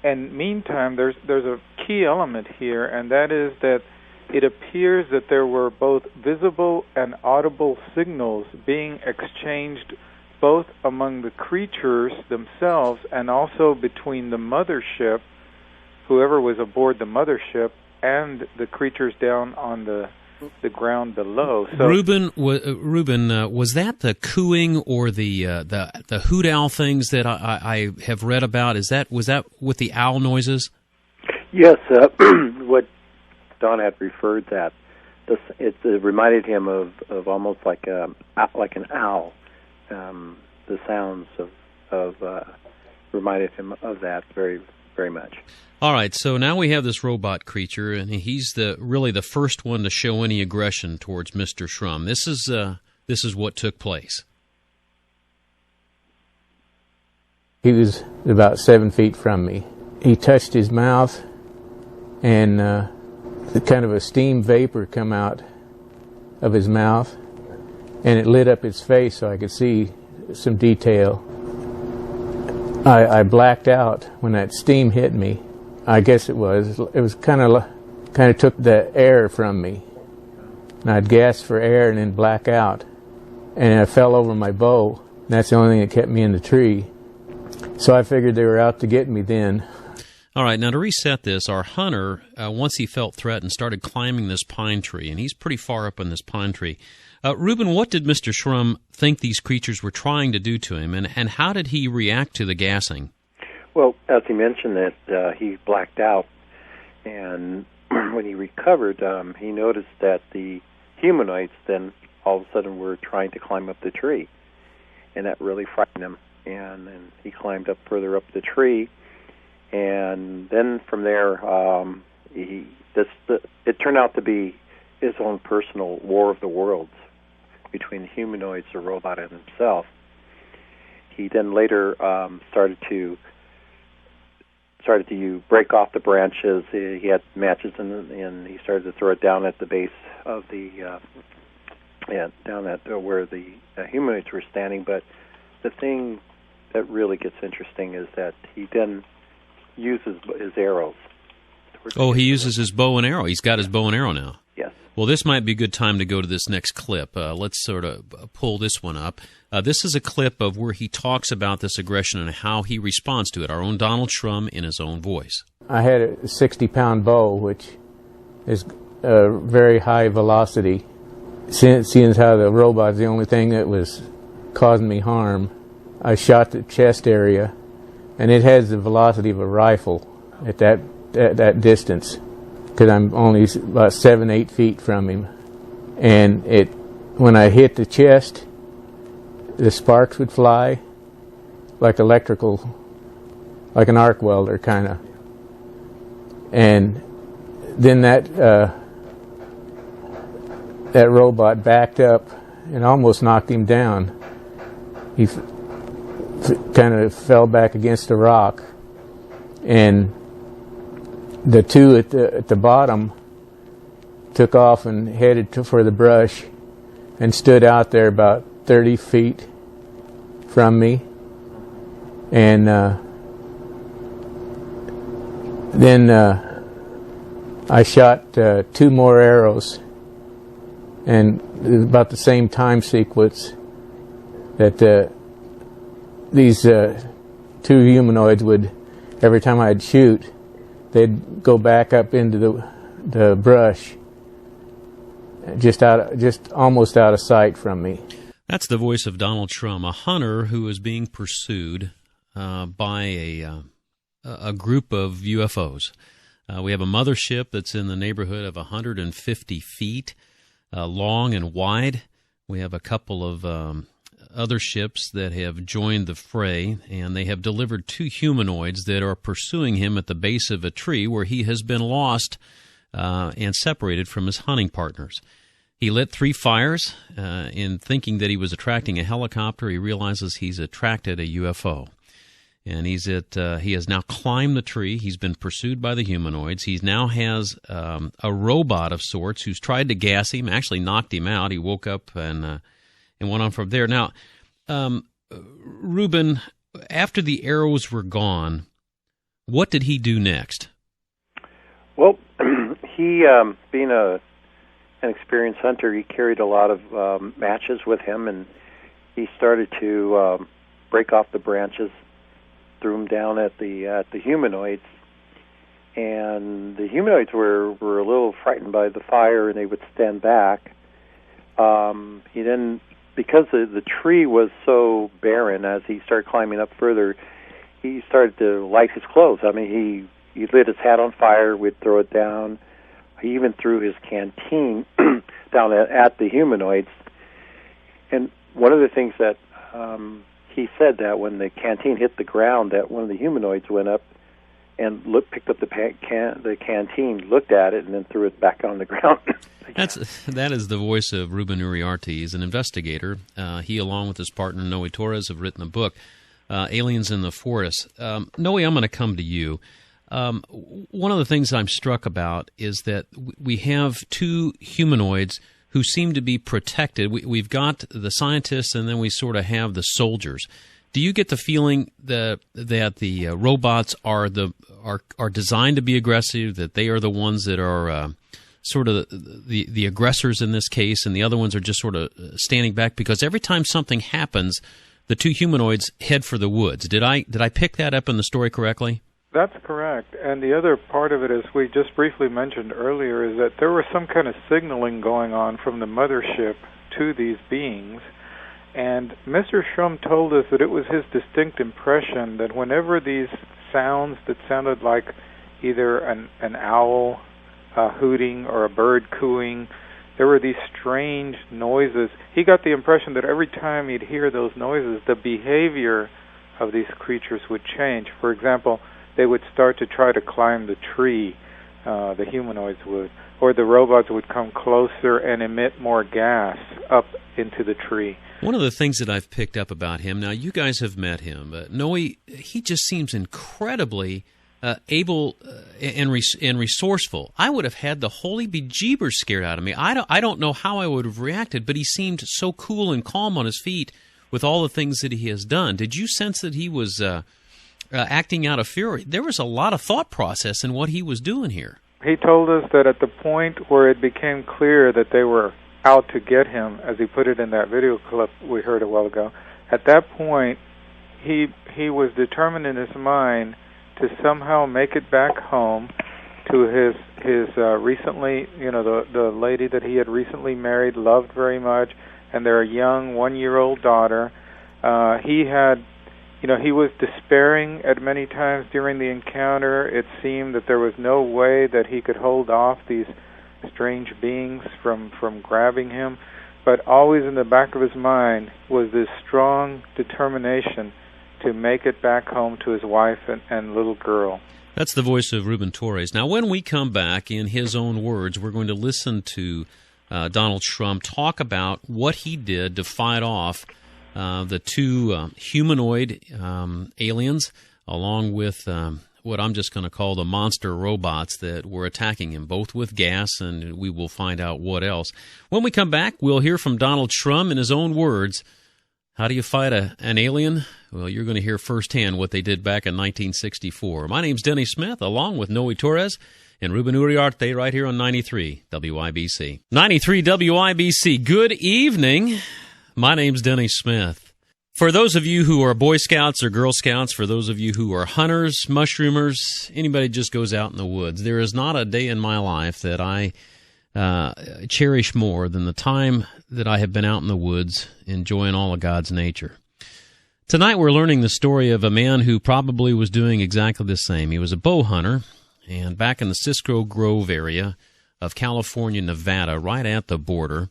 meantime, there's a key element here, and that is that it appears that there were both visible and audible signals being exchanged both among the creatures themselves and also between the mothership, whoever was aboard the mothership, and the creatures down on the the ground below. So, Reuben, was that the cooing or the hoot owl things that I have read about? Was that with the owl noises? Yes, what Don had referred that. It reminded him of almost like an owl. The sounds of reminded him of that very, very much. All right, so now we have this robot creature, and he's really the first one to show any aggression towards Mr. Shrum. This is what took place. He was about 7 feet from me. He touched his mouth, and kind of a steam vapor come out of his mouth, and it lit up his face so I could see some detail. I blacked out when that steam hit me. I guess it was kind of took the air from me, and I'd gasp for air and then black out, and I fell over my bow. And that's the only thing that kept me in the tree. So I figured they were out to get me then. All right, now to reset this, our hunter, once he felt threatened, started climbing this pine tree, and he's pretty far up in this pine tree. Reuben, what did Mr. Shrum think these creatures were trying to do to him, and how did he react to the gassing? Well, as he mentioned, that he blacked out, and when he recovered, he noticed that the humanoids then all of a sudden were trying to climb up the tree, and that really frightened him. And then he climbed up further up the tree, and then from there, it turned out to be his own personal war of the worlds between the humanoids, the robot, and himself. He then later started to break off the branches. He had matches, and he started to throw it down at the base of down at where the humanoids were standing. But the thing that really gets interesting is that he then uses his arrows. Oh, he uses his bow and arrow. He's got his bow and arrow now. Yes. Well, this might be a good time to go to this next clip. Let's sort of pull this one up. This is a clip of where he talks about this aggression and how he responds to it. Our own Donald Shrum in his own voice. I had a 60-pound bow, which is a very high velocity. Seeing as how the robot's the only thing that was causing me harm, I shot the chest area, and it has the velocity of a rifle at that distance, because I'm only about 7-8 feet from him. And when I hit the chest, the sparks would fly like like an arc welder kind of. And then that robot backed up and almost knocked him down. He kind of fell back against a rock, and the two at the bottom took off and headed for the brush and stood out there about 30 feet from me. And then I shot 2 more arrows, and it was about the same time sequence that these 2 humanoids would, every time I'd shoot, they'd go back up into the brush, just almost out of sight from me. That's the voice of Donald Shrum, a hunter who is being pursued by a group of UFOs. We have a mothership that's in the neighborhood of 150 feet long and wide. We have a couple of other ships that have joined the fray, and they have delivered 2 humanoids that are pursuing him at the base of a tree where he has been lost and separated from his hunting partners. He lit 3 fires in thinking that he was attracting a helicopter. He realizes he's attracted a UFO. And he has now climbed the tree. He's been pursued by the humanoids. He now has a robot of sorts who's tried to gas him, actually knocked him out. He woke up and went on from there. Now, Reuben, after the arrows were gone, what did he do next? Well, he, being an experienced hunter, he carried a lot of matches with him, and he started to break off the branches, threw them down at the humanoids, and the humanoids were a little frightened by the fire, and they would stand back. He then, because the tree was so barren, as he started climbing up further, he started to light his clothes. I mean, he lit his hat on fire, would throw it down. He even threw his canteen down at the humanoids. And one of the things that he said, that when the canteen hit the ground, that one of the humanoids went up and picked up the canteen, looked at it, and then threw it back on the ground. That is the voice of Ruben Uriarte. He's an investigator. He, along with his partner Noe Torres, have written a book, Aliens in the Forest. Noe, I'm going to come to you. One of the things I'm struck about is that we have two humanoids who seem to be protected. We've got the scientists, and then we sort of have the soldiers. Do you get the feeling that the robots are designed to be aggressive, that they are the ones that are sort of the aggressors in this case, and the other ones are just sort of standing back? Because every time something happens, the two humanoids head for the woods. Did I pick that up in the story correctly? That's correct. And the other part of it, as we just briefly mentioned earlier, is that there was some kind of signaling going on from the mothership to these beings. And Mr. Shrum told us that it was his distinct impression that whenever these sounds that sounded like either an owl hooting or a bird cooing, there were these strange noises. He got the impression that every time he'd hear those noises, the behavior of these creatures would change. For example, they would start to try to climb the tree, the humanoids would, or the robots would come closer and emit more gas up into the tree. One of the things that I've picked up about him, now you guys have met him, but Noe, he just seems incredibly able and resourceful. I would have had the holy bejeebers scared out of me. I don't know how I would have reacted, but he seemed so cool and calm on his feet with all the things that he has done. Did you sense that he was acting out of fear? There was a lot of thought process in what he was doing here. He told us that at the point where it became clear that they were out to get him, as he put it in that video clip we heard a while ago, at that point he was determined in his mind to somehow make it back home to his recently, the lady that he had recently married, loved very much, and their young 1-year-old daughter. He was despairing at many times during the encounter. It seemed that there was no way that he could hold off these strange beings from grabbing him, but always in the back of his mind was this strong determination to make it back home to his wife and little girl. That's the voice of Ruben Torres. Now, when we come back, in his own words, we're going to listen to Donald Shrum talk about what he did to fight off the two humanoid aliens, along with what I'm just going to call the monster robots that were attacking him, both with gas, and we will find out what else. When we come back, we'll hear from Donald Shrum in his own words. How do you fight an alien? Well, you're going to hear firsthand what they did back in 1964. My name's Denny Smith, along with Noe Torres and Ruben Uriarte, right here on 93 WIBC. 93 WIBC, good evening. My name's Denny Smith. For those of you who are Boy Scouts or Girl Scouts, for those of you who are hunters, mushroomers, anybody just goes out in the woods, there is not a day in my life that I cherish more than the time that I have been out in the woods enjoying all of God's nature. Tonight we're learning the story of a man who probably was doing exactly the same. He was a bow hunter, and back in the Cisco Grove area of California, Nevada, right at the border,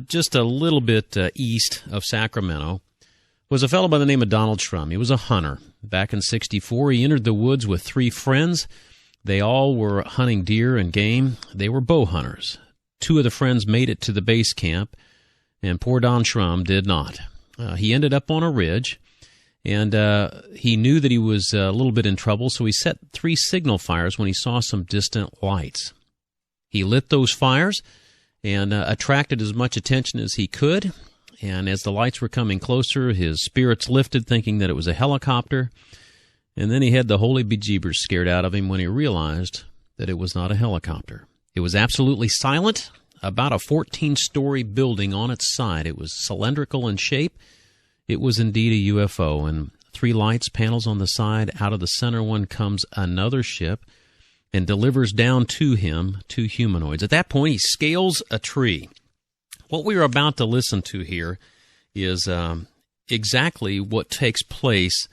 just a little bit east of Sacramento, was a fellow by the name of Donald Shrum. He was a hunter. Back in '64, he entered the woods with 3 friends. They all were hunting deer and game. They were bow hunters. 2 of the friends made it to the base camp, and poor Don Shrum did not. He ended up on a ridge, and he knew that he was a little bit in trouble, so he set 3 signal fires when he saw some distant lights. He lit those fires and attracted as much attention as he could. And as the lights were coming closer, his spirits lifted, thinking that it was a helicopter. And then he had the holy bejeebers scared out of him when he realized that it was not a helicopter. It was absolutely silent, about a 14-story building on its side. It was cylindrical in shape. It was indeed a UFO, and 3 lights, panels on the side. Out of the center one comes another ship. and delivers down to him 2 humanoids. At that point, he scales a tree. What we are about to listen to here is exactly what takes place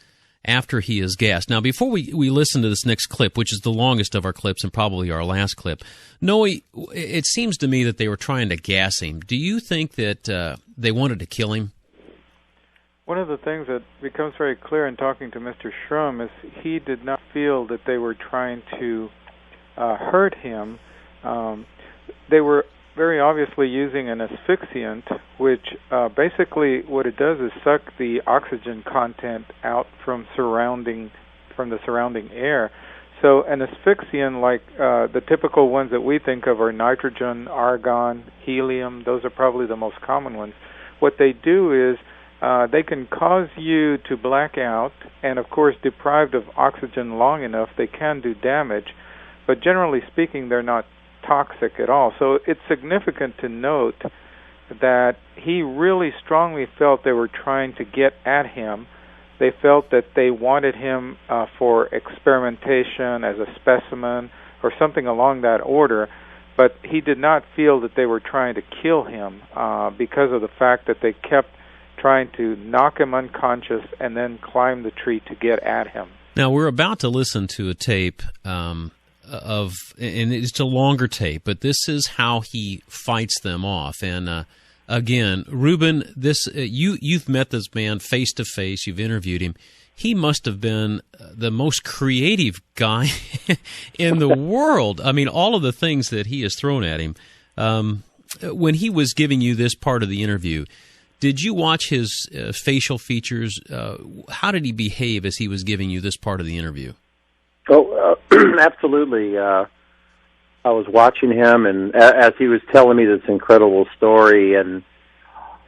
after he is gassed. Now, before we listen to this next clip, which is the longest of our clips and probably our last clip, Noe, it seems to me that they were trying to gas him. Do you think that they wanted to kill him? One of the things that becomes very clear in talking to Mr. Shrum is he did not feel that they were trying to hurt him. They were very obviously using an asphyxiant, which basically what it does is suck the oxygen content out from the surrounding air. So an asphyxiant, like the typical ones that we think of, are nitrogen, argon, helium. Those are probably the most common ones. What they do is they can cause you to black out, and of course, deprived of oxygen long enough, they can do damage. But generally speaking, they're not toxic at all. So it's significant to note that he really strongly felt they were trying to get at him. They felt that they wanted him for experimentation as a specimen or something along that order, but he did not feel that they were trying to kill him because of the fact that they kept trying to knock him unconscious and then climb the tree to get at him. Now, we're about to listen to a tape and it's a longer tape, but this is how he fights them off. And again, Ruben, you've met this man face to face. You've interviewed him. He must have been the most creative guy in the world. I mean, all of the things that he has thrown at him. When he was giving you this part of the interview, did you watch his facial features? How did he behave as he was giving you this part of the interview? Oh, absolutely. I was watching him, and as he was telling me this incredible story, and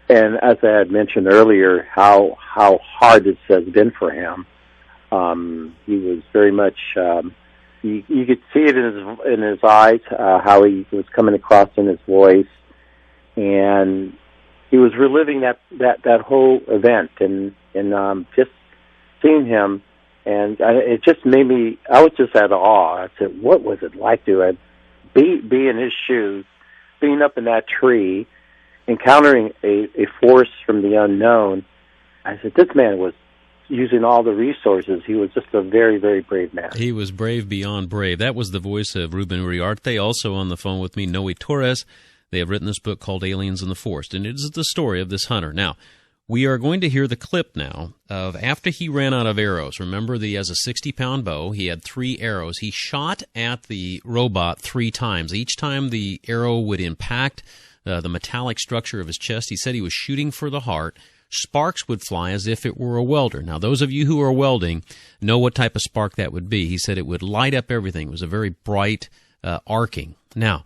as I had mentioned earlier, how hard this has been for him. He was very much. You could see it in his eyes, how he was coming across in his voice, and he was reliving that whole event, and just seeing him. And it just made me, I was just at awe. I said, what was it like to be in his shoes, being up in that tree, encountering a force from the unknown? I said, this man was using all the resources. He was just a very, very brave man. He was brave beyond brave. That was the voice of Ruben Uriarte. Also on the phone with me, Noe Torres. They have written this book called Aliens in the Forest, and it is the story of this hunter. Now, we are going to hear the clip now of after he ran out of arrows. Remember, he has a 60-pound bow. He had 3 arrows. He shot at the robot 3 times. Each time the arrow would impact the metallic structure of his chest, he said he was shooting for the heart. Sparks would fly as if it were a welder. Now, those of you who are welding know what type of spark that would be. He said it would light up everything. It was a very bright arcing. Now,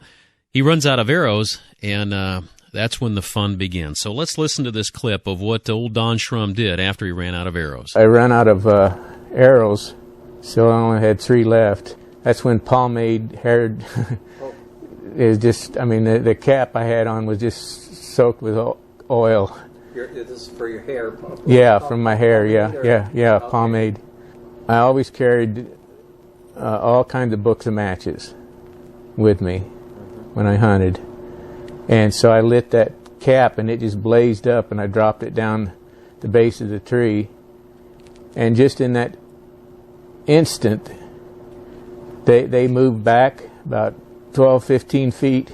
he runs out of arrows, and that's when the fun begins. So let's listen to this clip of what old Don Shrum did after he ran out of arrows. I ran out of arrows, so I only had 3 left. That's when pomade hair is just, I mean, the cap I had on was just soaked with oil. This is for your hair? Yeah, from my hair, yeah, okay. Pomade. I always carried all kinds of books of matches with me when I hunted. And so I lit that cap, and it just blazed up, and I dropped it down the base of the tree. And just in that instant, they moved back about 12, 15 feet,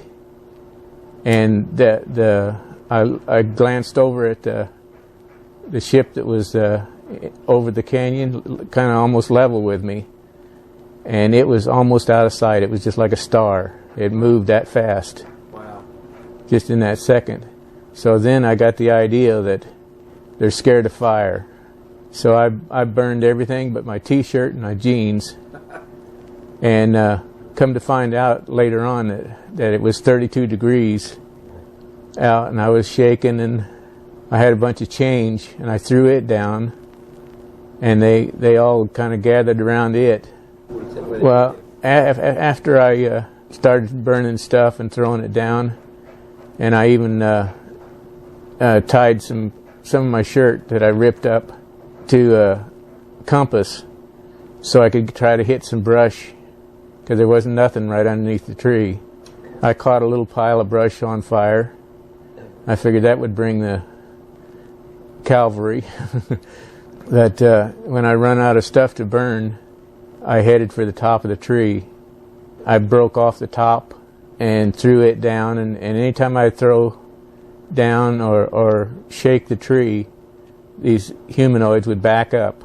and I glanced over at the ship that was over the canyon, kind of almost level with me, and it was almost out of sight. It was just like a star. It moved that fast. Just in that second. So then I got the idea that they're scared of fire. So I burned everything but my T-shirt and my jeans. And come to find out later on that it was 32 degrees out, and I was shaking, and I had a bunch of change, and I threw it down, and they all kind of gathered around it. Well, after I started burning stuff and throwing it down, and I even tied some of my shirt that I ripped up to a compass so I could try to hit some brush because there wasn't nothing right underneath the tree. I caught a little pile of brush on fire. I figured that would bring the cavalry. That when I run out of stuff to burn, I headed for the top of the tree. I broke off the top and threw it down, and anytime I throw down or shake the tree, these humanoids would back up.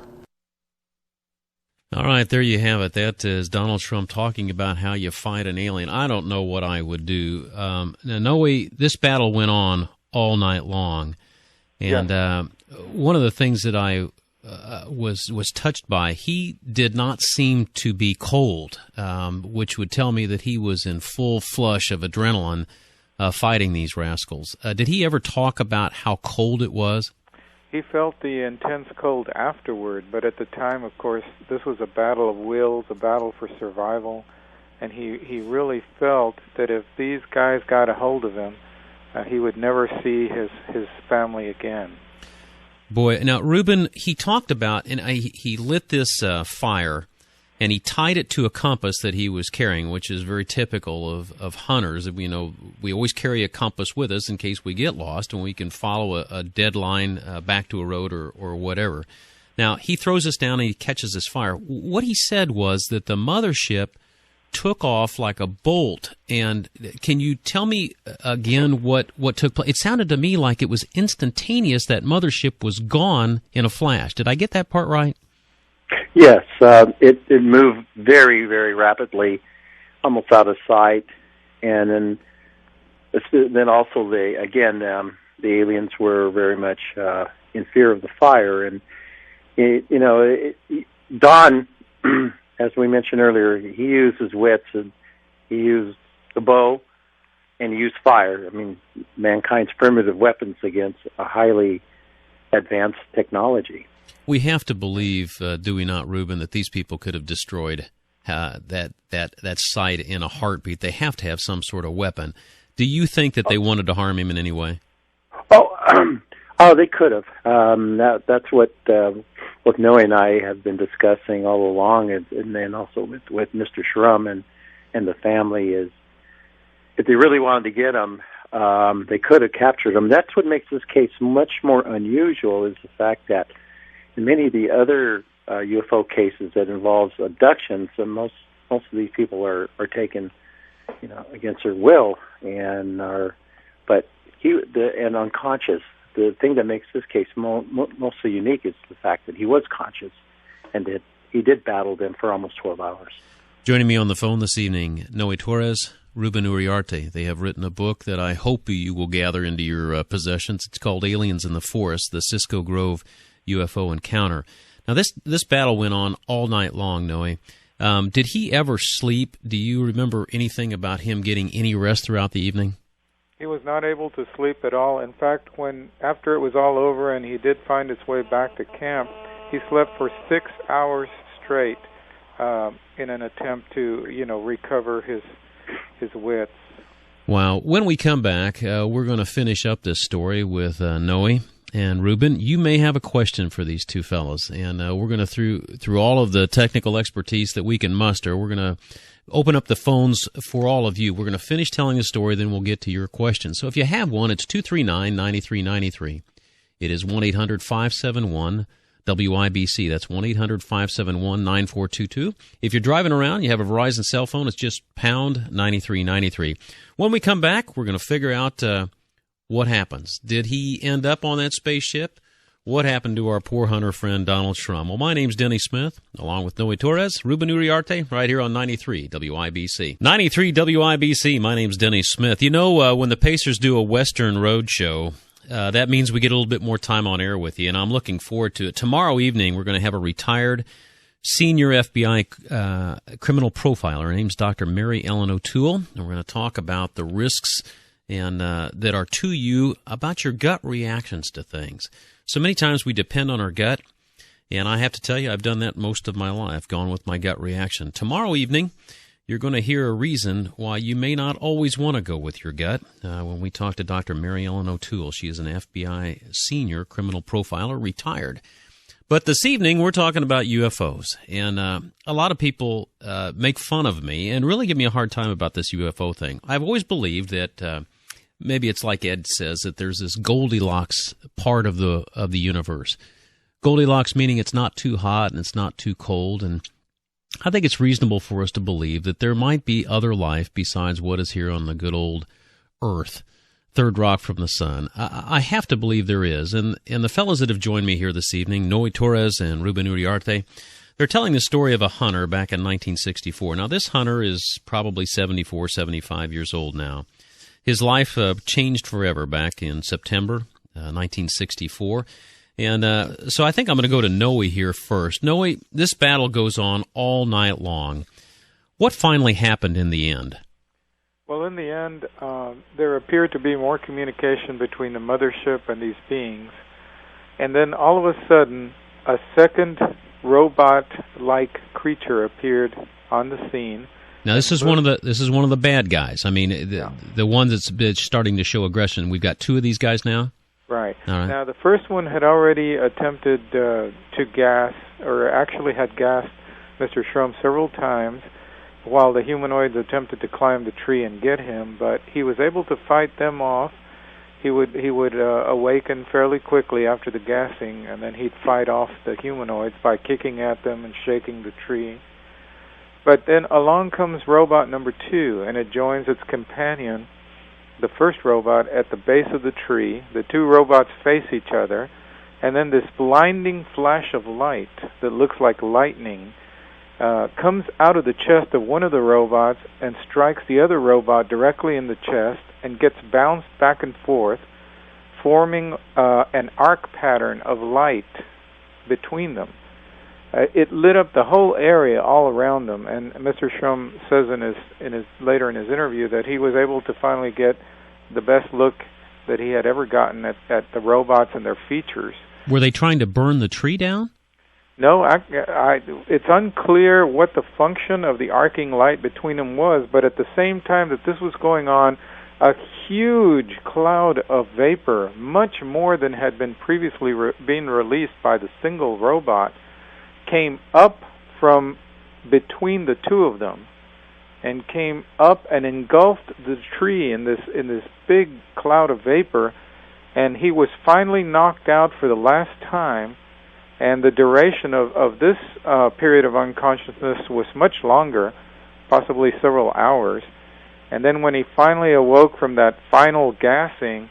All right, there you have it. That is Donald Trump talking about how you fight an alien. I don't know what I would do. Now, Noe, this battle went on all night long, and one of the things that I was touched by, he did not seem to be cold, which would tell me that he was in full flush of adrenaline fighting these rascals. Did he ever talk about how cold it was? He felt the intense cold afterward, but at the time, of course, this was a battle of wills, a battle for survival, and he really felt that if these guys got a hold of him, he would never see his family again. Boy, now, Reuben, he talked about, and he lit this fire, and he tied it to a compass that he was carrying, which is very typical of hunters. You know, we always carry a compass with us in case we get lost, and we can follow a dead line back to a road or whatever. Now, he throws us down and he catches this fire. What he said was that the mothership took off like a bolt. And can you tell me again what took place? It sounded to me like it was instantaneous. That mothership was gone in a flash. Did I get that part right? Yes, it moved very, very rapidly, almost out of sight, and then also the aliens were very much in fear of the fire, and Don, as we mentioned earlier, he used his wits, and he used the bow, and he used fire. I mean, mankind's primitive weapons against a highly advanced technology. We have to believe, do we not, Reuben, that these people could have destroyed that site in a heartbeat. They have to have some sort of weapon. Do you think that they wanted to harm him in any way? Oh, they could have. That's what Noe and I have been discussing all along, and then also with Mr. Shrum and the family, is if they really wanted to get him, they could have captured him. That's what makes this case much more unusual, is the fact that in many of the other UFO cases that involves abductions, most of these people are taken, against their will and and unconscious. The thing that makes this case mostly unique is the fact that he was conscious and that he did battle them for almost 12 hours. Joining me on the phone this evening, Noe Torres, Ruben Uriarte. They have written a book that I hope you will gather into your possessions. It's called Aliens in the Forest, the Cisco Grove UFO Encounter. Now, this battle went on all night long, Noe. Did he ever sleep? Do you remember anything about him getting any rest throughout the evening? He was not able to sleep at all. In fact, after it was all over and he did find his way back to camp, he slept for 6 hours straight in an attempt to, recover his wits. Wow. When we come back, we're going to finish up this story with Noe and Ruben. You may have a question for these two fellows, and we're going to, through all of the technical expertise that we can muster, we're going to open up the phones for all of you. We're going to finish telling the story, then we'll get to your questions. So if you have one, it's 239-9393. It is 1-800-571-WIBC. That's 1-800-571-9422. If you're driving around, you have a Verizon cell phone, it's just pound 9393. When we come back, we're going to figure out what happens. Did he end up on that spaceship? What happened to our poor hunter friend Donald Shrum? Well, my name's Denny Smith, along with Noe Torres, Ruben Uriarte, right here on 93 WIBC. 93 WIBC, my name's Denny Smith. When the Pacers do a Western Road show, that means we get a little bit more time on air with you, and I'm looking forward to it. Tomorrow evening, we're going to have a retired senior FBI criminal profiler. Her name's Dr. Mary Ellen O'Toole, and we're going to talk about the risks and that are to you about your gut reactions to things. So many times we depend on our gut, and I have to tell you, I've done that most of my life, gone with my gut reaction. Tomorrow evening, you're going to hear a reason why you may not always want to go with your gut. When we talk to Dr. Mary Ellen O'Toole, she is an FBI senior criminal profiler, retired. But this evening, we're talking about UFOs. And a lot of people make fun of me and really give me a hard time about this UFO thing. I've always believed that maybe it's like Ed says, that there's this Goldilocks part of the universe. Goldilocks meaning it's not too hot and it's not too cold. And I think it's reasonable for us to believe that there might be other life besides what is here on the good old Earth. Third rock from the sun. I have to believe there is. And the fellows that have joined me here this evening, Noe Torres and Ruben Uriarte, they're telling the story of a hunter back in 1964. Now, this hunter is probably 74, 75 years old now. His life changed forever back in September 1964. And so I think I'm going to go to Noe here first. Noe, this battle goes on all night long. What finally happened in the end? Well, in the end, there appeared to be more communication between the mothership and these beings. And then all of a sudden, a second robot-like creature appeared on the scene. Now, this is one of the bad guys. I mean, the one that's starting to show aggression. We've got two of these guys now? Right. All right. Now, the first one had already attempted to gas, or actually had gassed Mr. Shrum several times, while the humanoids attempted to climb the tree and get him, but he was able to fight them off. He would awaken fairly quickly after the gassing, and then he'd fight off the humanoids by kicking at them and shaking the tree. But then along comes robot number 2, and it joins its companion, the first robot, at the base of the tree. The two robots face each other, and then this blinding flash of light that looks like lightning comes out of the chest of one of the robots and strikes the other robot directly in the chest and gets bounced back and forth, forming an arc pattern of light between them. It lit up the whole area all around them, and Mr. Shrum says later in his interview that he was able to finally get the best look that he had ever gotten at the robots and their features. Were they trying to burn the tree down? No, it's unclear what the function of the arcing light between them was, but at the same time that this was going on, a huge cloud of vapor, much more than had been previously being released by the single robot, came up from between the two of them and came up and engulfed the tree in this big cloud of vapor, and he was finally knocked out for the last time. And the duration of this period of unconsciousness was much longer, possibly several hours. And then when he finally awoke from that final gassing,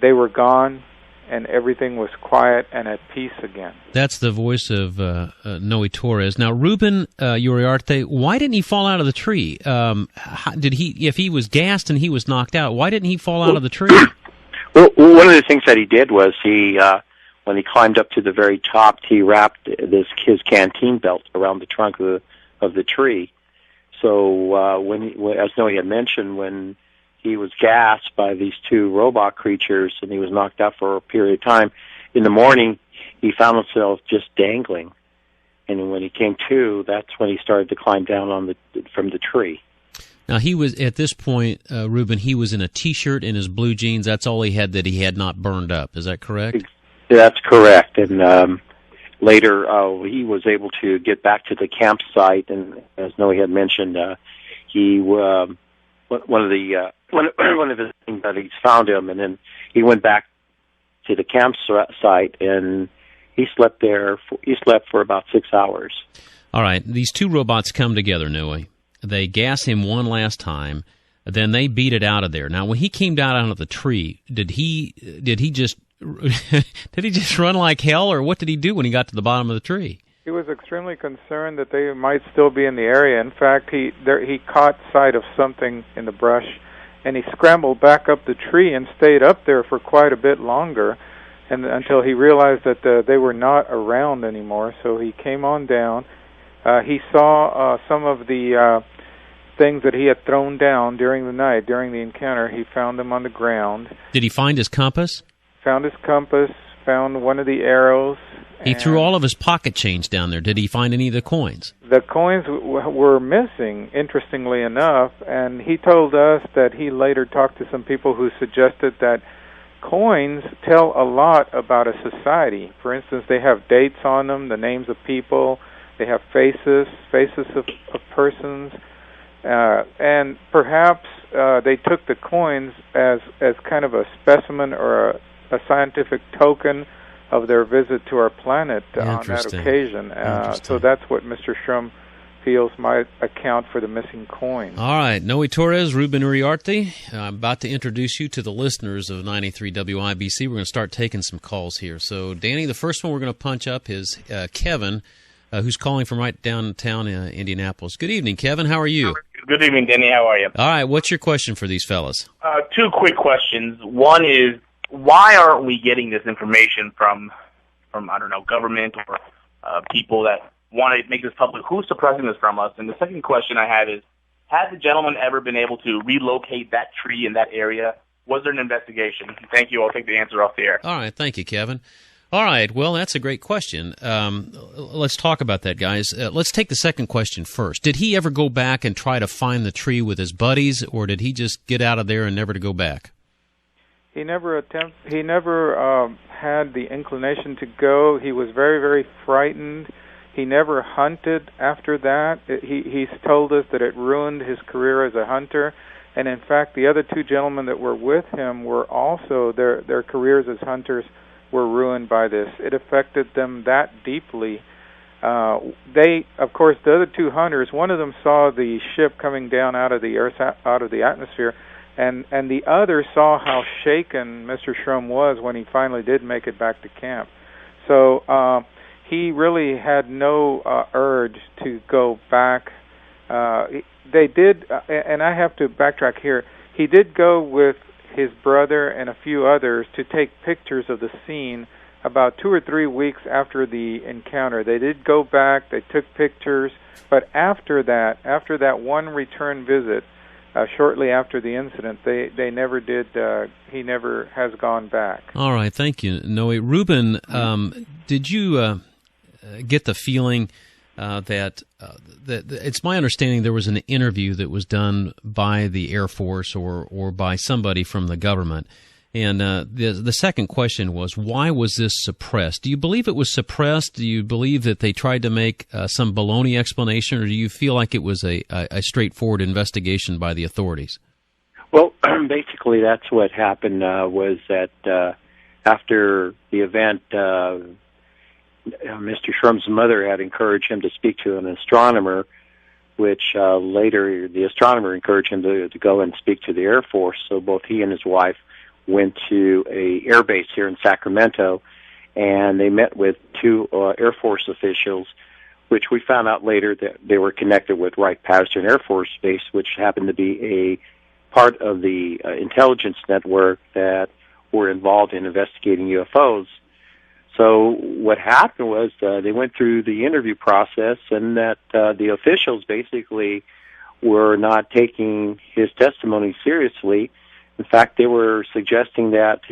they were gone, and everything was quiet and at peace again. That's the voice of Noe Torres. Now, Ruben Uriarte, why didn't he fall out of the tree? If he was gassed and he was knocked out, why didn't he fall out of the tree? Well, one of the things that he did was when he climbed up to the very top, he wrapped his canteen belt around the trunk of the tree. So as Noe had mentioned, when he was gassed by these two robot creatures and he was knocked out for a period of time, in the morning he found himself just dangling. And when he came to, that's when he started to climb down from the tree. Now, he was, at this point, Ruben, he was in a T-shirt and his blue jeans. That's all he had not burned up. Is that correct? That's correct. And later, he was able to get back to the campsite, and as Noe had mentioned, one of his things that he's found him, and then he went back to the campsite, and he slept there. He slept for about 6 hours. All right, these two robots come together, Noe. They gas him one last time. Then they beat it out of there. Now, when he came down out of the tree, did he just run like hell, or what did he do when he got to the bottom of the tree? He was extremely concerned that they might still be in the area. In fact, he caught sight of something in the brush, and he scrambled back up the tree and stayed up there for quite a bit longer, and until he realized that they were not around anymore. So he came on down. He saw some of the things that he had thrown down during the night, during the encounter. He found them on the ground. Did he find his compass? Found his compass, found one of the arrows. He threw all of his pocket change down there. Did he find any of the coins? The coins were missing, interestingly enough, and he told us that he later talked to some people who suggested that coins tell a lot about a society. For instance, they have dates on them, the names of people. They have faces of persons. And perhaps they took the coins as kind of a specimen or a scientific token of their visit to our planet on that occasion. So that's what Mr. Shrum feels might account for the missing coin. All right. Noe Torres, Ruben Uriarte, I'm about to introduce you to the listeners of 93 WIBC. We're going to start taking some calls here. So, Danny, the first one we're going to punch up is Kevin, who's calling from right downtown Indianapolis. Good evening, Kevin. How are you? Good evening, Denny. How are you? All right. What's your question for these fellas? Two quick questions. One is, why aren't we getting this information from I don't know, government or people that want to make this public? Who's suppressing this from us? And the second question I have is, has the gentleman ever been able to relocate that tree in that area? Was there an investigation? Thank you. I'll take the answer off the air. All right. Thank you, Kevin. All right. Well, that's a great question. Let's talk about that, guys. Let's take the second question first. Did he ever go back and try to find the tree with his buddies, or did he just get out of there and never to go back? He never had the inclination to go. He was very, very frightened. He never hunted after that. He's told us that it ruined his career as a hunter. And in fact, the other two gentlemen that were with him were also, their careers as hunters were ruined by this. It affected them that deeply. Of course, the other two hunters, one of them saw the ship coming down out of the atmosphere, and the other saw how shaken Mr. Shrum was when he finally did make it back to camp. So he really had no urge to go back. They did, and I have to backtrack here. He did go with his brother and a few others to take pictures of the scene about 2 or 3 weeks after the encounter. They did go back, they took pictures, but after that one return visit, shortly after the incident, they never did, he never has gone back. All right, thank you, Noe. Ruben, did you get the feeling that it's my understanding there was an interview that was done by the Air Force or by somebody from the government, and the second question was, why was this suppressed? Do you believe it was suppressed? Do you believe that they tried to make some baloney explanation, or do you feel like it was a straightforward investigation by the authorities? Well, basically that's what happened, was that after the event, Mr. Shrum's mother had encouraged him to speak to an astronomer, which later the astronomer encouraged him to go and speak to the Air Force. So both he and his wife went to a air base here in Sacramento, and they met with two Air Force officials, which we found out later that they were connected with Wright-Patterson Air Force Base, which happened to be a part of the intelligence network that were involved in investigating UFOs. So what happened was they went through the interview process, and that the officials basically were not taking his testimony seriously. In fact, they were suggesting that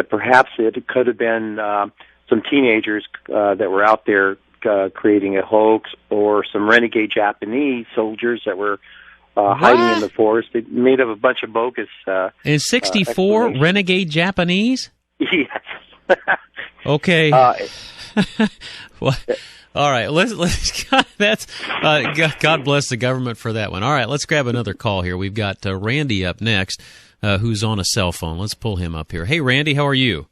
perhaps it could have been some teenagers that were out there creating a hoax, or some renegade Japanese soldiers that were hiding in the forest. They made up a bunch of bogus. In '64, renegade Japanese? Yes. Okay. Well, all right. Let's. That's. God bless the government for that one. All right. Let's grab another call here. We've got Randy up next, who's on a cell phone. Let's pull him up here. Hey, Randy, how are you?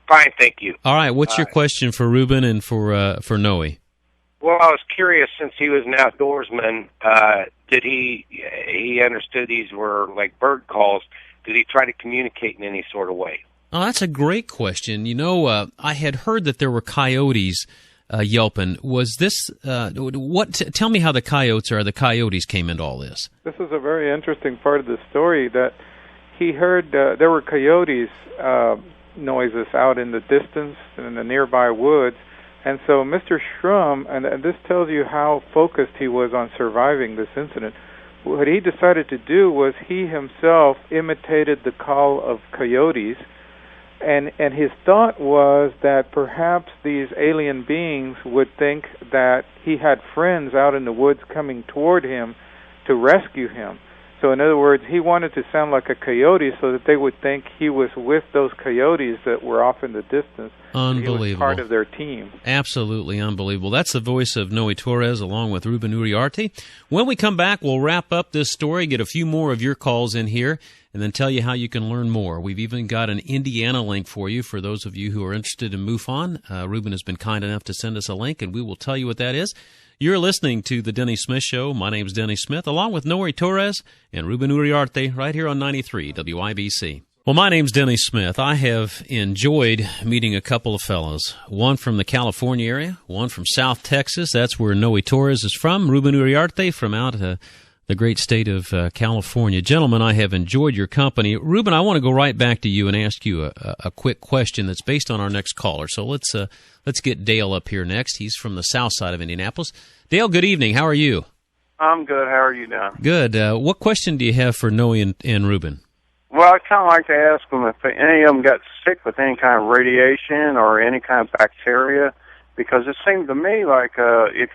Fine, thank you. All right. What's your question for Ruben and for Noe? Well, I was curious, since he was an outdoorsman, did he understood these were like bird calls? Did he try to communicate in any sort of way? Oh, that's a great question. You know, I had heard that there were coyotes yelping. Was this tell me how the coyotes came into all this. This is a very interesting part of the story, that he heard there were coyotes noises out in the distance in the nearby woods. And so Mr. Shrum, and this tells you how focused he was on surviving this incident, what he decided to do was he himself imitated the call of coyotes. And his thought was that perhaps these alien beings would think that he had friends out in the woods coming toward him to rescue him. So in other words, he wanted to sound like a coyote so that they would think he was with those coyotes that were off in the distance. Unbelievable. He was part of their team. Absolutely unbelievable. That's the voice of Noe Torres along with Ruben Uriarte. When we come back, we'll wrap up this story, get a few more of your calls in here, and then tell you how you can learn more. We've even got an Indiana link for you for those of you who are interested in MUFON. Ruben has been kind enough to send us a link, and we will tell you what that is. You're listening to The Denny Smith Show. My name's Denny Smith, along with Noe Torres and Ruben Uriarte, right here on 93 WIBC. Well, my name's Denny Smith. I have enjoyed meeting a couple of fellows, one from the California area, one from South Texas. That's where Noe Torres is from. Ruben Uriarte from out the great state of California. Gentlemen, I have enjoyed your company. Ruben, I want to go right back to you and ask you a quick question that's based on our next caller. So let's get Dale up here next. He's from the south side of Indianapolis. Dale, good evening. How are you? I'm good. How are you doing? Good. What question do you have for Noe and Ruben? Well, I'd kind of like to ask them if any of them got sick with any kind of radiation or any kind of bacteria, because it seemed to me like if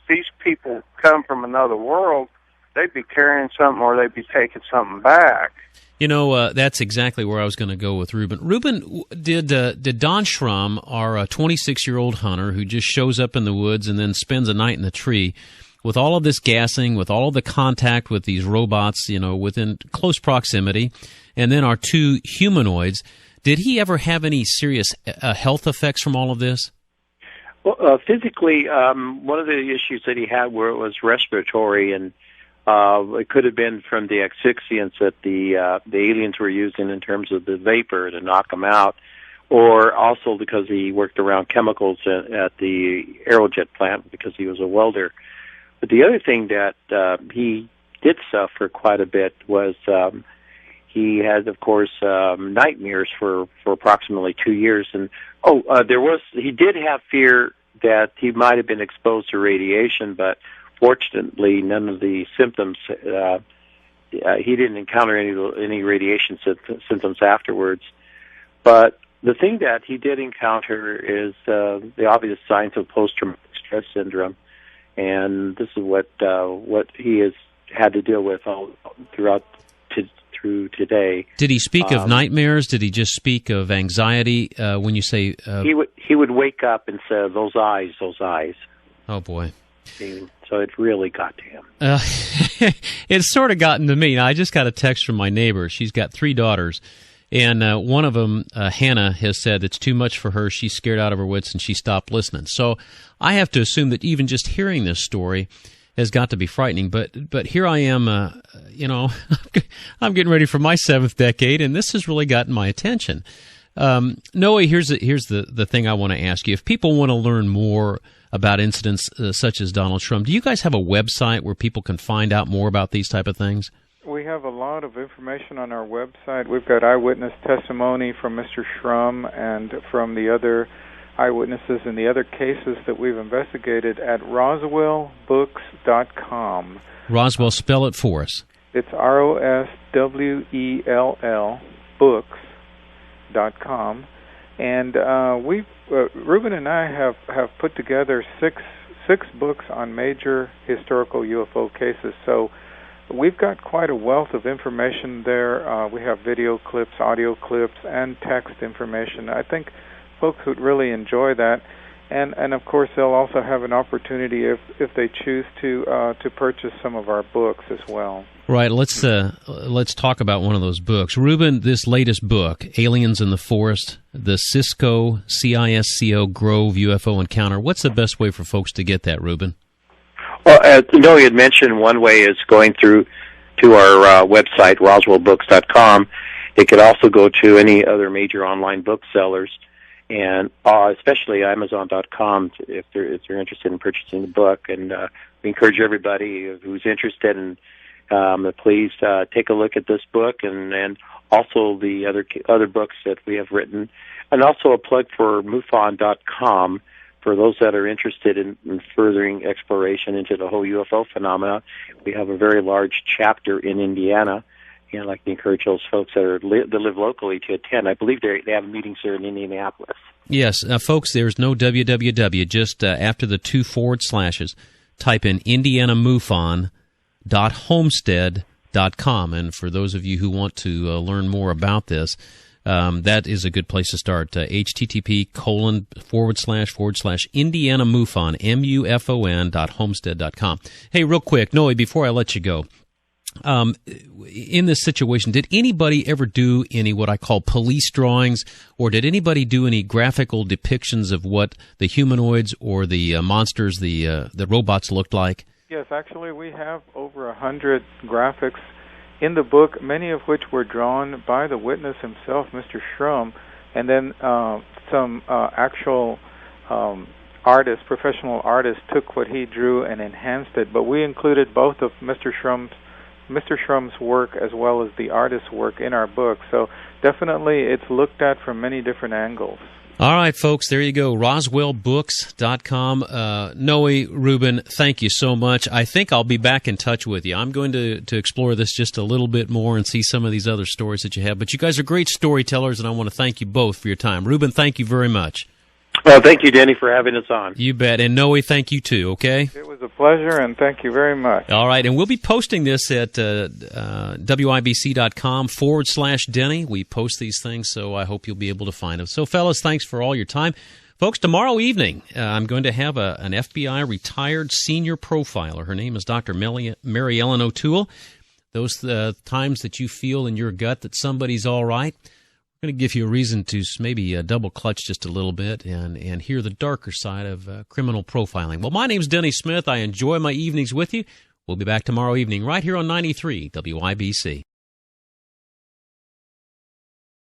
these people come from another world, they'd be carrying something or they'd be taking something back. You know, that's exactly where I was going to go with Ruben. Ruben, did Don Schrum, our 26-year-old hunter who just shows up in the woods and then spends a night in the tree, with all of this gassing, with all of the contact with these robots, you know, within close proximity, and then our two humanoids, did he ever have any serious health effects from all of this? Well, physically, one of the issues that he had was respiratory, and it could have been from the asphyxiants that the aliens were using in terms of the vapor to knock him out, or also because he worked around chemicals at the Aerojet plant because he was a welder. But the other thing that he did suffer quite a bit was he had, of course, nightmares for approximately 2 years. And he did have fear that he might have been exposed to radiation, but fortunately, none of the symptoms. He didn't encounter any radiation symptoms afterwards. But the thing that he did encounter is the obvious signs of post-traumatic stress syndrome. And this is what he has had to deal with all through today. Did he speak of nightmares? Did he just speak of anxiety? When you say he would wake up and say, "Those eyes." Oh boy! So it really got to him. It's sort of gotten to me. Now, I just got a text from my neighbor. She's got 3 daughters. And one of them, Hannah, has said it's too much for her. She's scared out of her wits, and she stopped listening. So I have to assume that even just hearing this story has got to be frightening. But here I am, I'm getting ready for my 7th decade, and this has really gotten my attention. Noe, here's the thing I want to ask you. If people want to learn more about incidents such as Donald Trump, do you guys have a website where people can find out more about these type of things? We have a lot of information on our website. We've got eyewitness testimony from Mr. Schrum and from the other eyewitnesses in the other cases that we've investigated at roswellbooks.com. Roswell, spell it for us. It's ROSWELL books.com. And Ruben and I have put together six books on major historical UFO cases. So we've got quite a wealth of information there. We have video clips, audio clips, and text information. I think folks would really enjoy that. And of course, they'll also have an opportunity if they choose to purchase some of our books as well. Right. Let's talk about one of those books, Ruben. This latest book, Aliens in the Forest, the Cisco Grove UFO Encounter. What's the best way for folks to get that, Ruben? Well, you had mentioned one way is going through to our website, roswellbooks.com. It could also go to any other major online booksellers, and especially Amazon.com if they're interested in purchasing the book. And we encourage everybody who's interested in please take a look at this book and also the other books that we have written, and also a plug for MUFON.com for those that are interested in furthering exploration into the whole UFO phenomena. We have a very large chapter in Indiana, and I'd like to encourage those folks that live locally to attend. I believe they have meetings here in Indianapolis. Yes, folks, there's no www. Just after the 2 // type in indianamufon.homestead.com. HomeStead.com. And for those of you who want to learn more about this, that is a good place to start. http://Indiana MUFON, MUFON.homestead.com. Hey, real quick, Noe, before I let you go, in this situation, did anybody ever do any what I call police drawings, or did anybody do any graphical depictions of what the humanoids or the monsters, the robots looked like? Yes, actually, we have over 100 graphics in the book, many of which were drawn by the witness himself, Mr. Shrum, and then some actual artists, professional artists, took what he drew and enhanced it. But we included both of Mr. Shrum's work as well as the artist's work in our book. So definitely it's looked at from many different angles. All right, folks, there you go, RoswellBooks.com. Noe, Ruben, thank you so much. I think I'll be back in touch with you. I'm going to explore this just a little bit more and see some of these other stories that you have. But you guys are great storytellers, and I want to thank you both for your time. Ruben, thank you very much. Well, thank you, Denny, for having us on. You bet. And Noe, thank you too, okay? It was a pleasure, and thank you very much. All right, and we'll be posting this at WIBC.com/Denny. We post these things, so I hope you'll be able to find them. So, fellas, thanks for all your time. Folks, tomorrow evening, I'm going to have an FBI retired senior profiler. Her name is Dr. Mary Ellen O'Toole. Those times that you feel in your gut that somebody's all right, I'm going to give you a reason to maybe double clutch just a little bit and hear the darker side of criminal profiling. Well, my name's Denny Smith. I enjoy my evenings with you. We'll be back tomorrow evening right here on 93 WIBC.